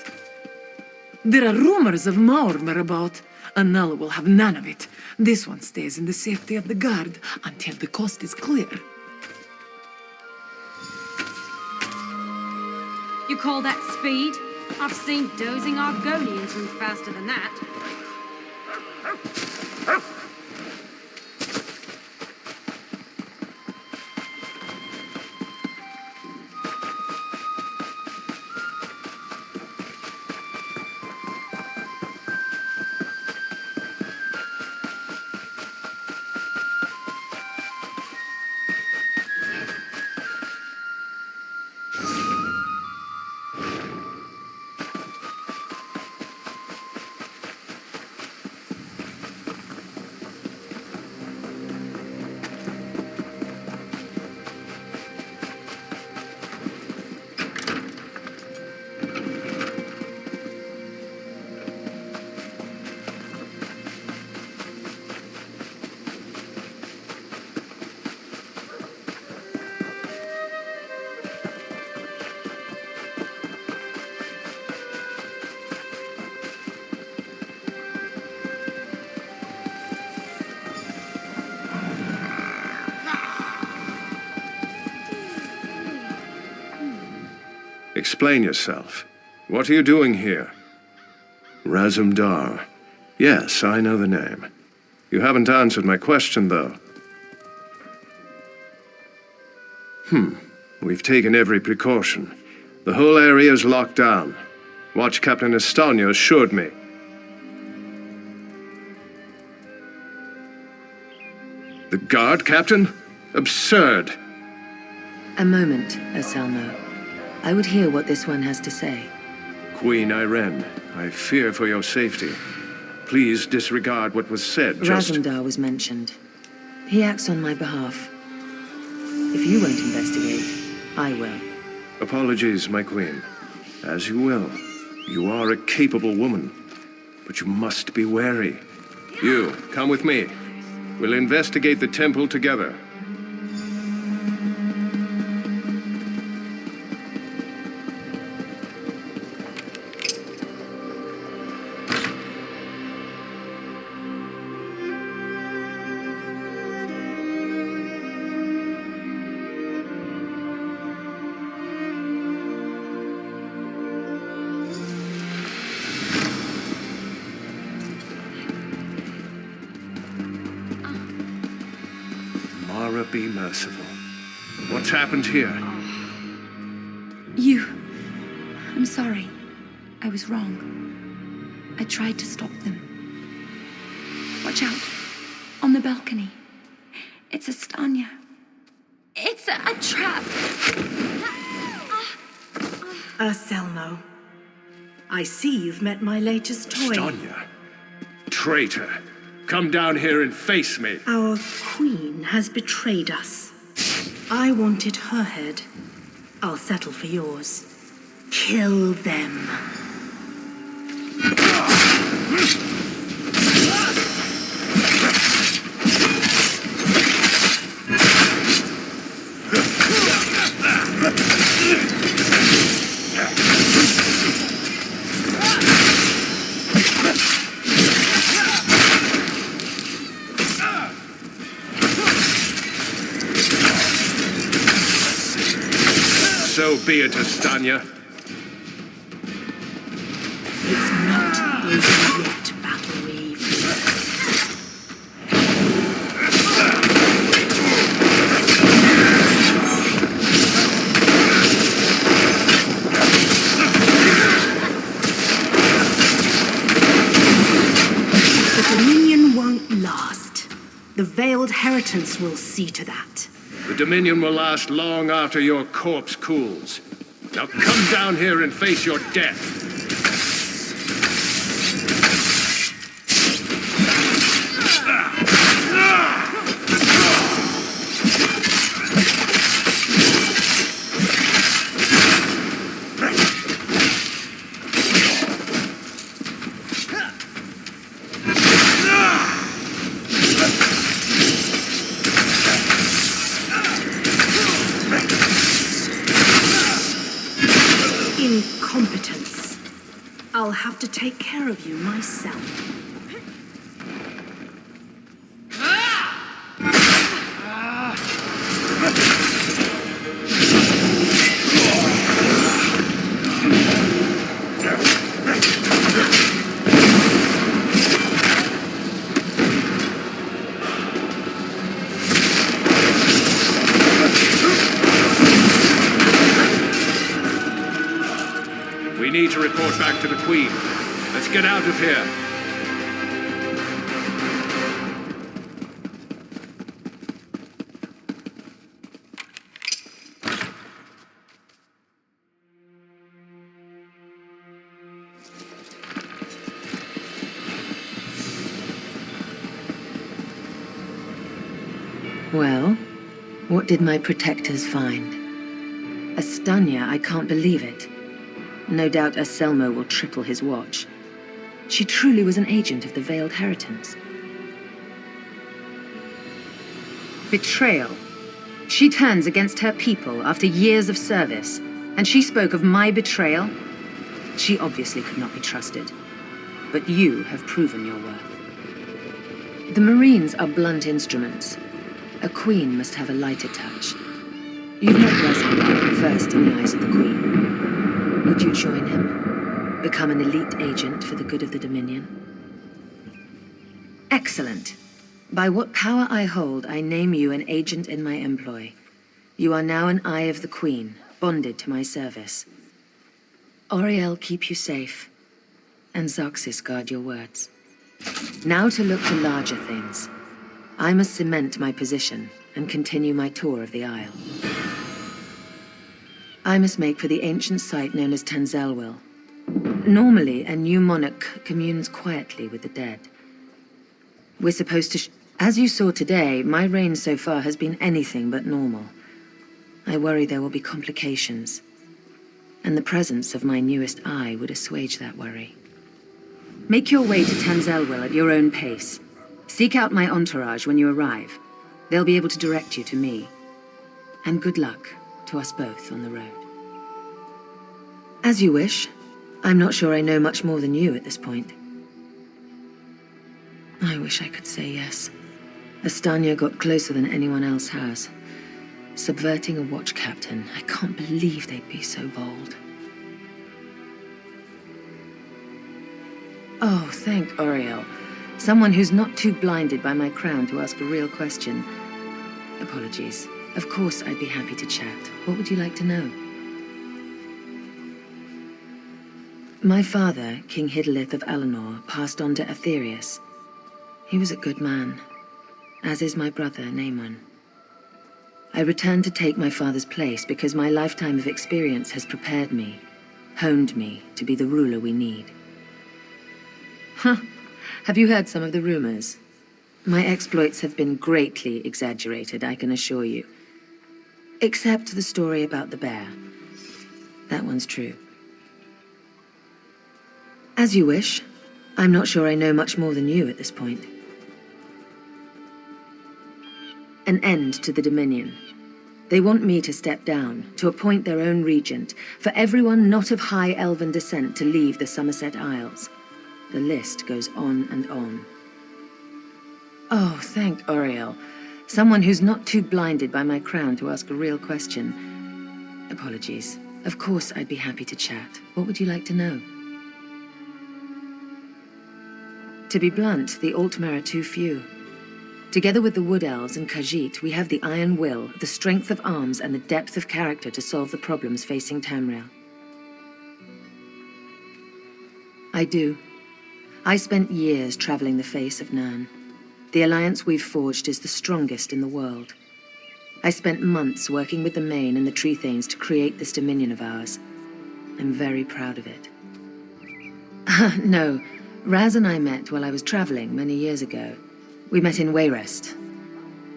There are rumors of Maormer about. Anala will have none of it. This one stays in the safety of the guard until the coast is clear. You call that speed? I've seen dozing Argonians move faster than that. Explain yourself. What are you doing here? Razumdar. Yes, I know the name. You haven't answered my question, though. We've taken every precaution. The whole area is locked down. Watch Captain Estonia assured me. The guard, Captain? Absurd. A moment, Anselmo. I would hear what this one has to say. Queen Irene, I fear for your safety. Please disregard what was said. Razumdar was mentioned. He acts on my behalf. If you won't investigate, I will. Apologies, my queen. As you will. You are a capable woman, but you must be wary. You, come with me. We'll investigate the temple together. Mara, be merciful. What's happened here? I'm sorry. I was wrong. I tried to stop them. Watch out. On the balcony. It's Estania. It's a trap. Anselmo. I see you've met my latest toy. Estonia. Traitor. Come down here and face me. Our queen has betrayed us. I wanted her head. I'll settle for yours. Kill them. So be it, Estania. It's not over yet, Battle Reeve. Dominion won't last. The veiled heritance will see to that. The Dominion will last long after your corpse cools. Now come down here and face your death. Incompetence. I'll have to take care of you myself. We need to report back to the Queen. Let's get out of here. Well, what did my protectors find? Astanya, I can't believe it. No doubt Anselmo will triple his watch. She truly was an agent of the Veiled Heritance. Betrayal. She turns against her people after years of service, and she spoke of my betrayal? She obviously could not be trusted. But you have proven your worth. The Marines are blunt instruments. A queen must have a lighter touch. You've met Rasengan first in the eyes of the Queen. Would you join him? Become an elite agent for the good of the Dominion? Excellent. By what power I hold, I name you an agent in my employ. You are now an eye of the Queen, bonded to my service. Auriel keep you safe, and Xarxis guard your words. Now to look to larger things. I must cement my position and continue my tour of the Isle. I must make for the ancient site known as Tanzelwil. Normally, a new monarch communes quietly with the dead. We're supposed to as you saw today, my reign so far has been anything but normal. I worry there will be complications, and the presence of my newest eye would assuage that worry. Make your way to Tanzelwil at your own pace. Seek out my entourage when you arrive. They'll be able to direct you to me. And good luck to us both on the road. As you wish. I'm not sure I know much more than you at this point. I wish I could say yes. Astanya got closer than anyone else has. Subverting a watch captain. I can't believe they'd be so bold. Oh, thank Auriel. Someone who's not too blinded by my crown to ask a real question. Apologies. Of course I'd be happy to chat. What would you like to know? My father, King Hidalith of Alinor, passed on to Aetherius. He was a good man, as is my brother, Naemon. I returned to take my father's place because my lifetime of experience has prepared me, honed me to be the ruler we need. Huh. Have you heard some of the rumors? My exploits have been greatly exaggerated, I can assure you. Except the story about the bear. That one's true. As you wish. I'm not sure I know much more than you at this point. An end to the Dominion. They want me to step down, to appoint their own regent, for everyone not of high elven descent to leave the Somerset Isles. The list goes on and on. Oh, thank Auriel. Someone who's not too blinded by my crown to ask a real question. Apologies. Of course I'd be happy to chat. What would you like to know? To be blunt, the Altmer are too few. Together with the Wood Elves and Khajiit, we have the iron will, the strength of arms, and the depth of character to solve the problems facing Tamriel. I do. I spent years traveling the face of Nirn. The alliance we've forged is the strongest in the world. I spent months working with the Main and the Tree Thanes to create this dominion of ours. I'm very proud of it. No, Raz and I met while I was traveling many years ago. We met in Wayrest.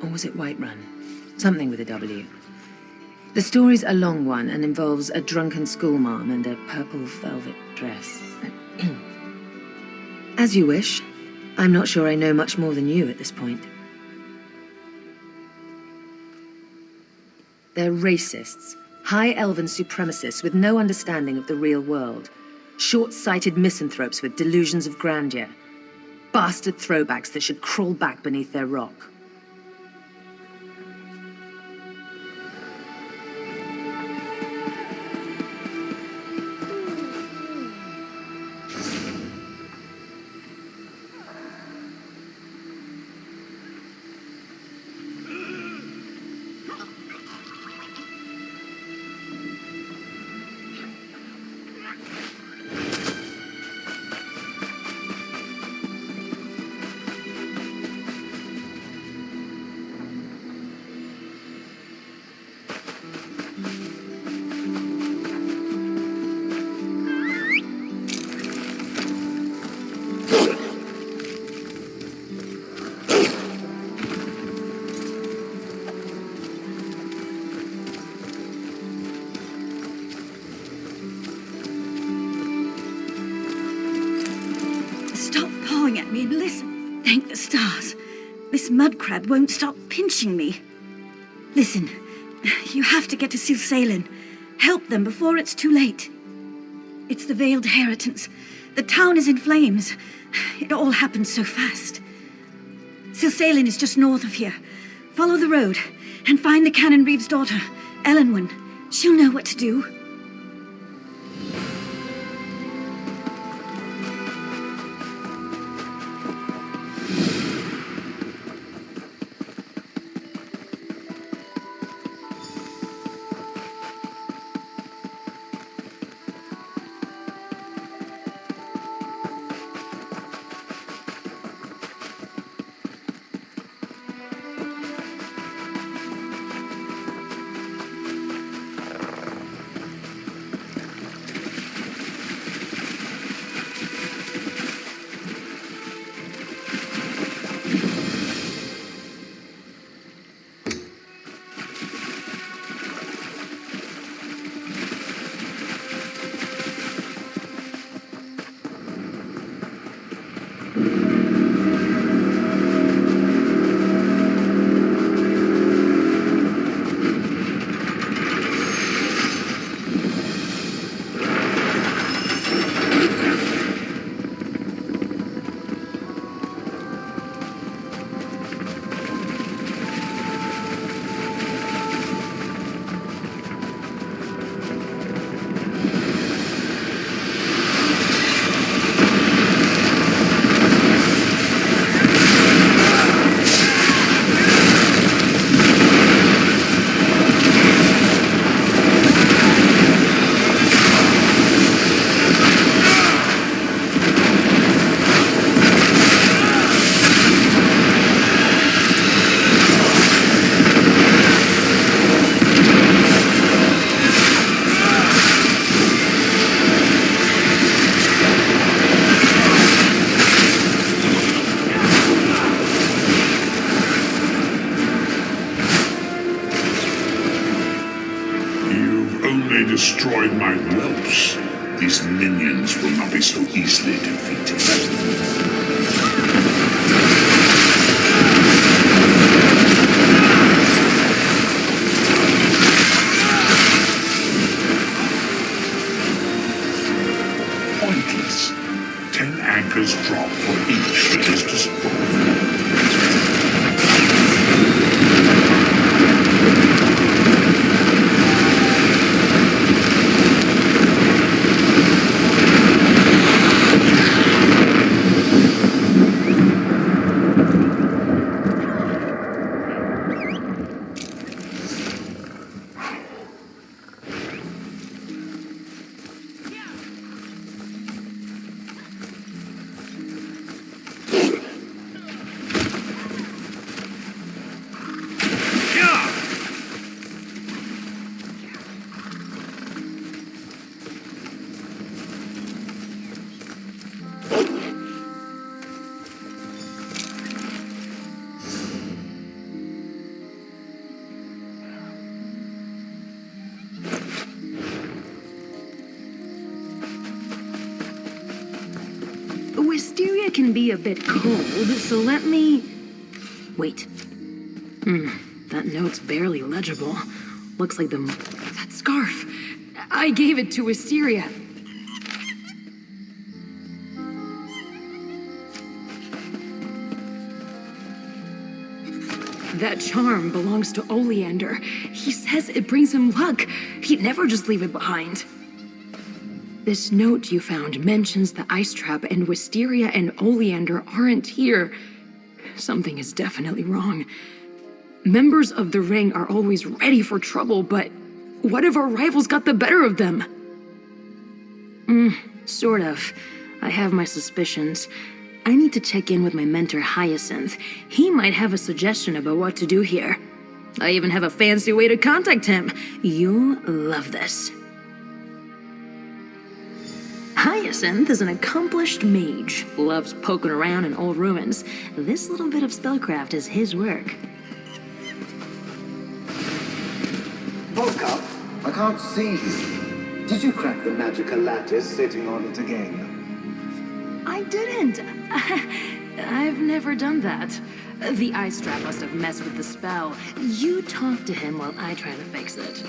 Or was it Whiterun? Something with a W. The story's a long one and involves a drunken schoolmarm and a purple velvet dress. As you wish. I'm not sure I know much more than you at this point. They're racists, high elven supremacists with no understanding of the real world. Short-sighted misanthropes with delusions of grandeur. Bastard throwbacks that should crawl back beneath their rock. Stop pawing at me and listen. Thank the stars. This mud crab won't stop pinching me. Listen, you have to get to Silsalin. Help them before it's too late. It's the Veiled Heritance. The town is in flames. It all happened so fast. Silsalin is just north of here. Follow the road and find the Canon Reeve's daughter, Elenwen. She'll know what to do. Destroyed my whelps. These minions will not be so easily defeated. Pointless. 10 anchors drop for each that is destroyed. Wisteria can be a bit cold, so let me... Wait. That note's barely legible. Looks like that scarf. I gave it to Wisteria. That charm belongs to Oleander. He says it brings him luck. He'd never just leave it behind. This note you found mentions the ice trap, and Wisteria and Oleander aren't here. Something is definitely wrong. Members of the Ring are always ready for trouble, but what if our rivals got the better of them? Sort of. I have my suspicions. I need to check in with my mentor, Hyacinth. He might have a suggestion about what to do here. I even have a fancy way to contact him. You'll love this. Hyacinth is an accomplished mage. Loves poking around in old ruins. This little bit of spellcraft is his work. Woke up? I can't see you. Did you crack the magical lattice sitting on it again? I didn't. I've never done that. The ice trap must have messed with the spell. You talk to him while I try to fix it.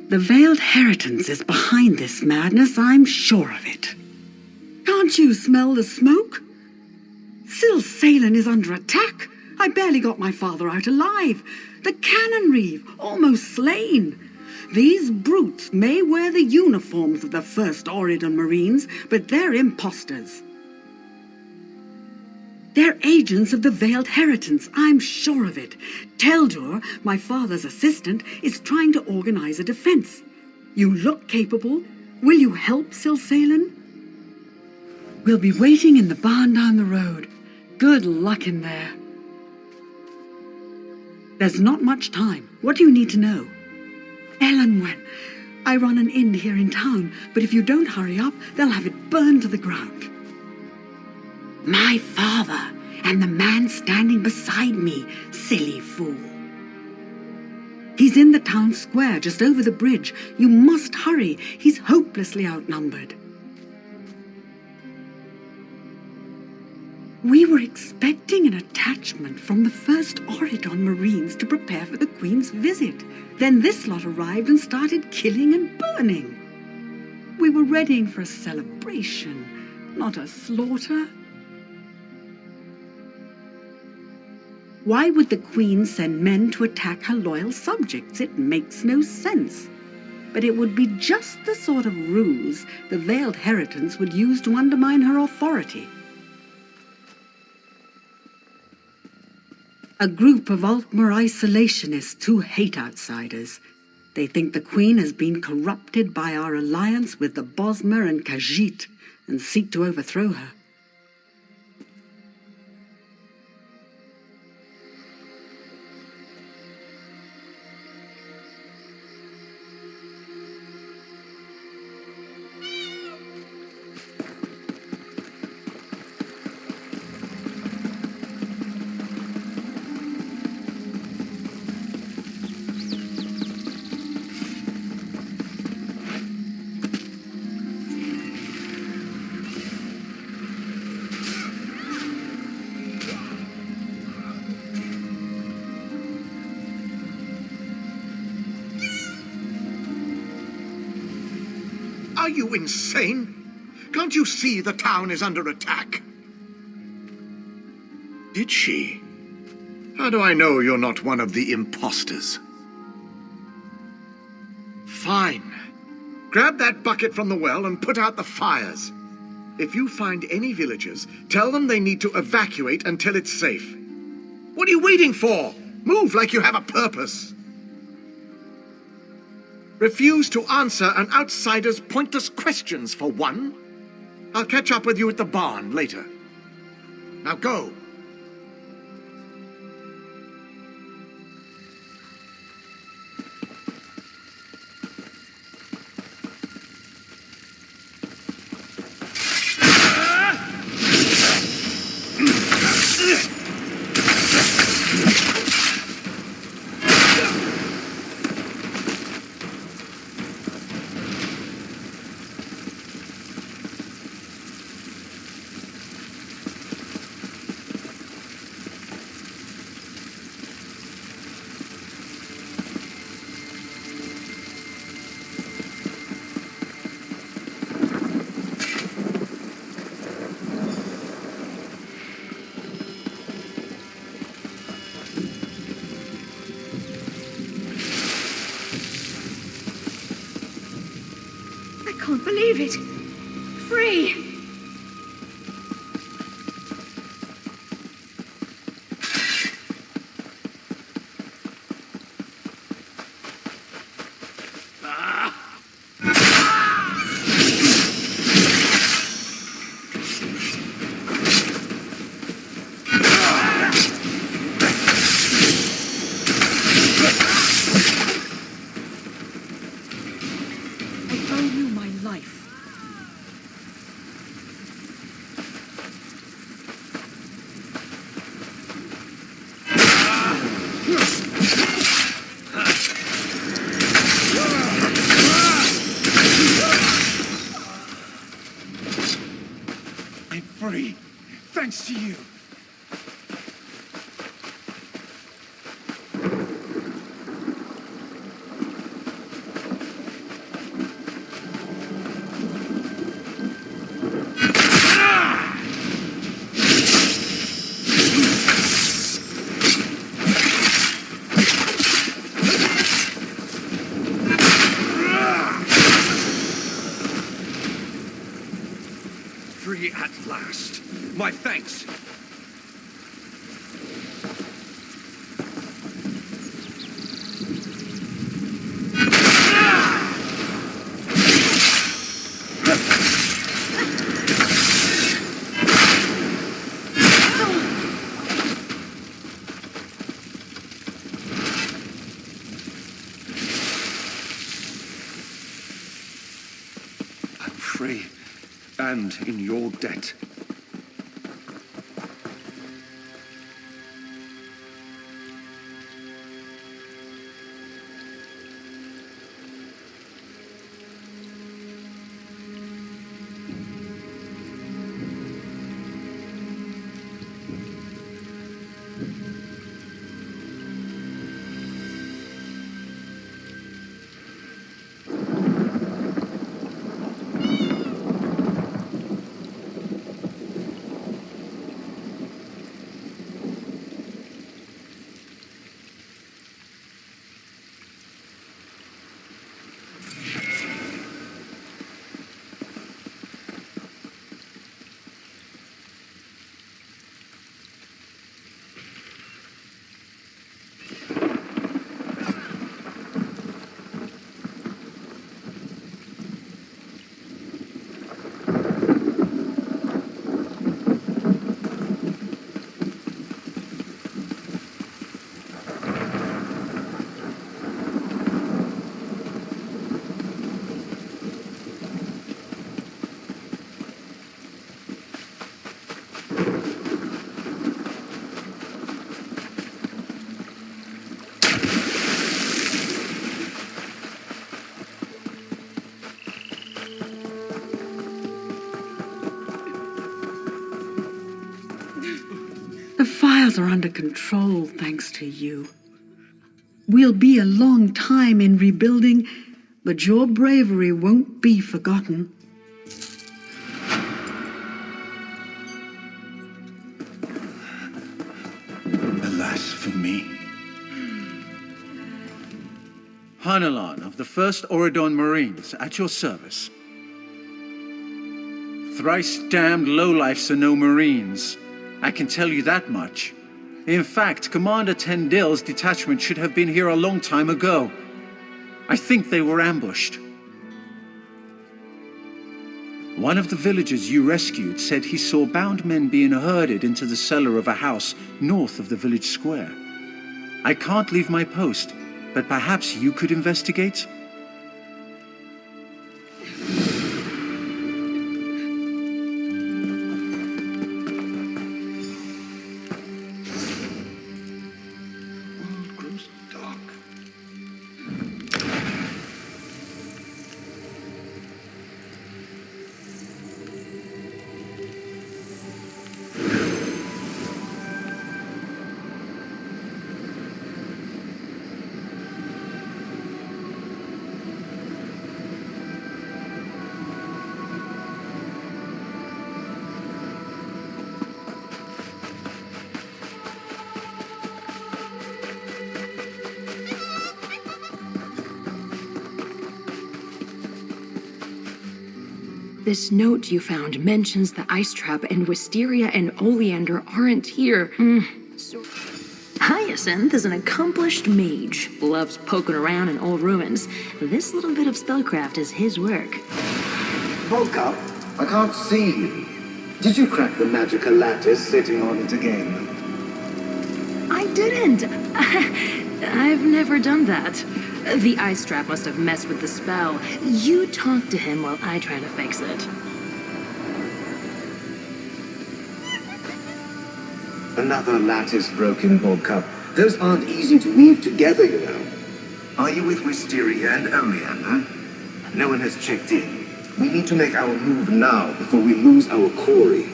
The Veiled Heritance is behind this madness, I'm sure of it. Can't you smell the smoke? Silsalin is under attack. I barely got my father out alive. The cannon reeve, almost slain. These brutes may wear the uniforms of the first Auridon Marines, but they're imposters. They're agents of the Veiled Heritance, I'm sure of it. Teldur, my father's assistant, is trying to organize a defense. You look capable. Will you help, Silsalin? We'll be waiting in the barn down the road. Good luck in there. There's not much time. What do you need to know? Elenwen, I run an inn here in town, but if you don't hurry up, they'll have it burned to the ground. My father, and the man standing beside me, silly fool. He's in the town square, just over the bridge. You must hurry. He's hopelessly outnumbered. We were expecting an attachment from the first Auridon Marines to prepare for the Queen's visit. Then this lot arrived and started killing and burning. We were readying for a celebration, not a slaughter. Why would the Queen send men to attack her loyal subjects? It makes no sense. But it would be just the sort of ruse the Veiled Heritance would use to undermine her authority. A group of Altmer isolationists who hate outsiders. They think the Queen has been corrupted by our alliance with the Bosmer and Khajiit and seek to overthrow her. Are you insane? Can't you see the town is under attack? Did she? How do I know you're not one of the imposters? Fine. Grab that bucket from the well and put out the fires. If you find any villagers, tell them they need to evacuate until it's safe. What are you waiting for? Move like you have a purpose. Refuse to answer an outsider's pointless questions, for one. I'll catch up with you at the barn later. Now go. I can't believe it. Free! I'm free, thanks to you. Free at last. My thanks. I'm free. And in your debt. The fires are under control, thanks to you. We'll be a long time in rebuilding, but your bravery won't be forgotten. Alas for me. Hanelan of the 1st Auridon Marines, at your service. Thrice damned lowlifes are no Marines. I can tell you that much. In fact, Commander Tendil's detachment should have been here a long time ago. I think they were ambushed. One of the villagers you rescued said he saw bound men being herded into the cellar of a house north of the village square. I can't leave my post, but perhaps you could investigate? This note you found mentions the ice trap, and Wisteria and Oleander aren't here. Hyacinth is an accomplished mage, loves poking around in old ruins. This little bit of spellcraft is his work. Vodka, I can't see you. Did you crack the magical lattice sitting on it again? I didn't! I've never done that. The ice trap must have messed with the spell. You talk to him while I try to fix it. Another lattice broken, Bogcup. Those aren't easy to weave together, you know. Are you with Wisteria and Oleander? No one has checked in. We need to make our move now before we lose our quarry.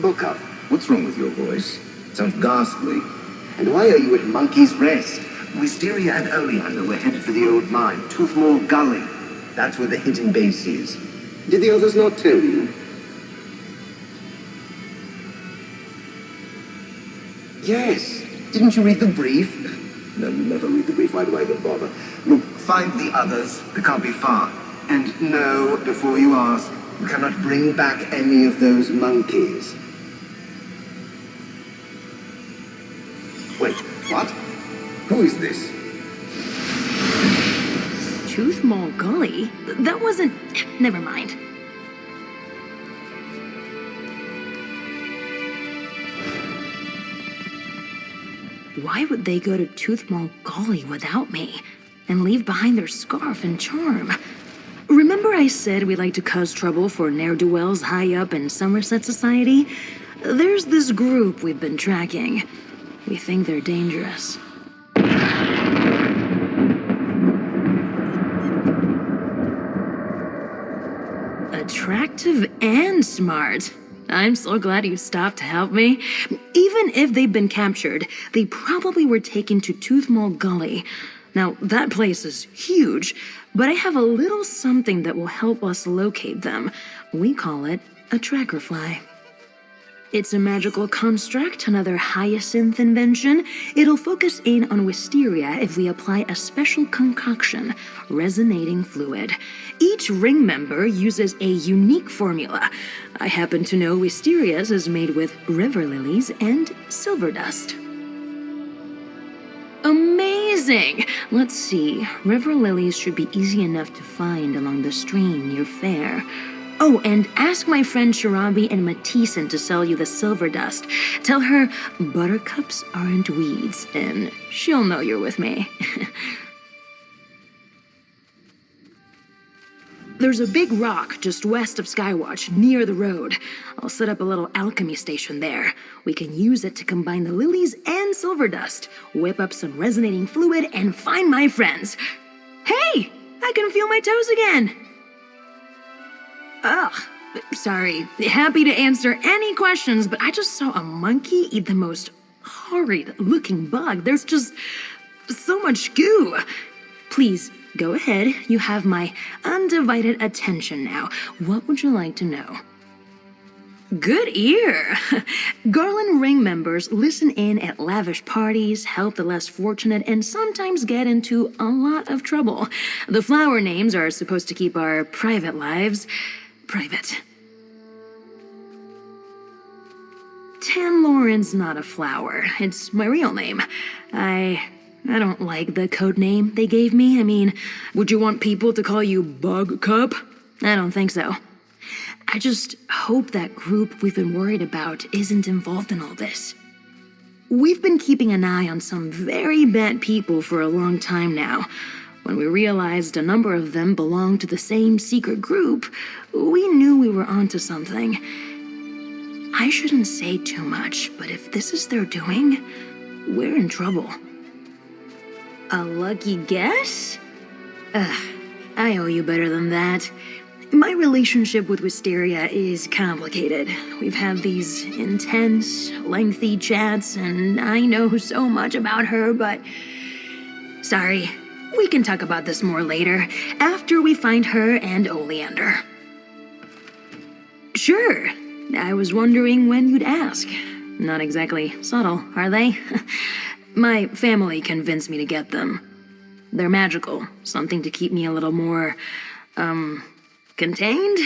Bogcup, what's wrong with your voice? Sounds ghastly. And why are you at Monkey's Rest? Wisteria and Oleander were headed for the old mine, Toothmore Gully. That's where the hidden base is. Did the others not tell you? Yes. Didn't you read the brief? No, you never read the brief. Why do I even bother? Look, find the others. They can't be far. And know, before you ask, you cannot bring back any of those monkeys. Wait, what? Who is this? Toothmore Gully? That wasn't... Never mind. Why would they go to Toothmore Gully without me? And leave behind their scarf and charm? Remember I said we like to cause trouble for ne'er-do-wells high up in Somerset Society? There's this group we've been tracking. We think they're dangerous. Attractive and smart. I'm so glad you stopped to help me. Even if they've been captured, they probably were taken to Toothmore Gully. Now, that place is huge, but I have a little something that will help us locate them. We call it a tracker fly. It's a magical construct, another Hyacinth invention. It'll focus in on Wisteria if we apply a special concoction, resonating fluid. Each ring member uses a unique formula. I happen to know Wisteria's is made with river lilies and silver dust. Amazing! Let's see. River lilies should be easy enough to find along the stream near Fair. Oh, and ask my friend Shirabi and Matissan to sell you the silver dust. Tell her buttercups aren't weeds, and she'll know you're with me. There's a big rock just west of Skywatch, near the road. I'll set up a little alchemy station there. We can use it to combine the lilies and silver dust, whip up some resonating fluid, and find my friends. Hey! I can feel my toes again! Ugh, sorry. Happy to answer any questions, but I just saw a monkey eat the most horrid-looking bug. There's just so much goo. Please, go ahead. You have my undivided attention now. What would you like to know? Good ear. Garland Ring members listen in at lavish parties, help the less fortunate, and sometimes get into a lot of trouble. The flower names are supposed to keep our private lives private. Tanloran's not a flower. It's my real name. I don't like the code name they gave me. I mean, would you want people to call you Bugcup? I don't think so. I just hope that group we've been worried about isn't involved in all this. We've been keeping an eye on some very bad people for a long time now. When we realized a number of them belonged to the same secret group, we knew we were onto something. I shouldn't say too much, but if this is their doing, we're in trouble. A lucky guess? I owe you better than that. My relationship with Wisteria is complicated. We've had these intense, lengthy chats, and I know so much about her, but... Sorry, we can talk about this more later, after we find her and Oleander. Sure, I was wondering when you'd ask. Not exactly subtle, are they? My family convinced me to get them. They're magical, something to keep me a little more, contained?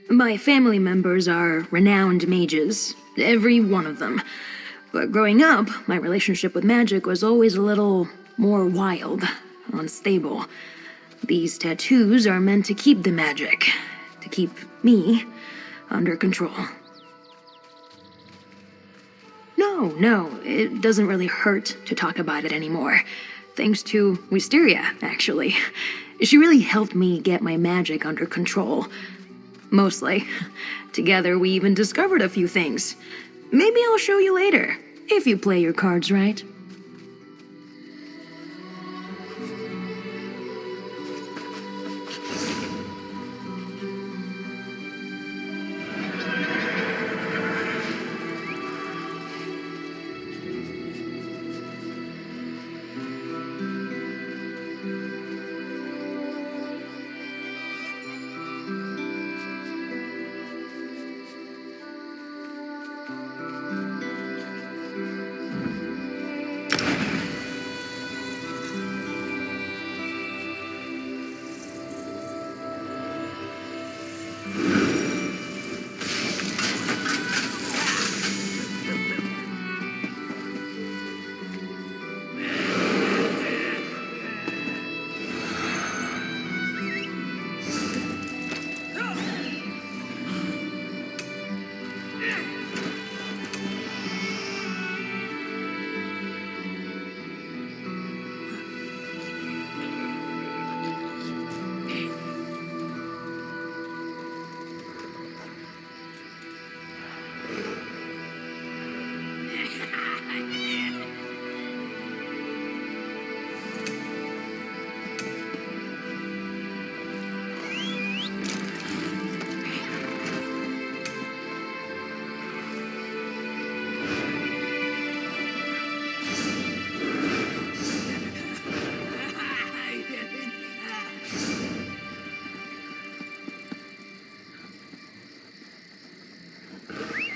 My family members are renowned mages, every one of them. But growing up, my relationship with magic was always a little more wild, unstable. These tattoos are meant to keep the magic, to keep me under control. No, it doesn't really hurt to talk about it anymore. Thanks to Wisteria, actually. She really helped me get my magic under control. Mostly. Together, we even discovered a few things. Maybe I'll show you later, if you play your cards right.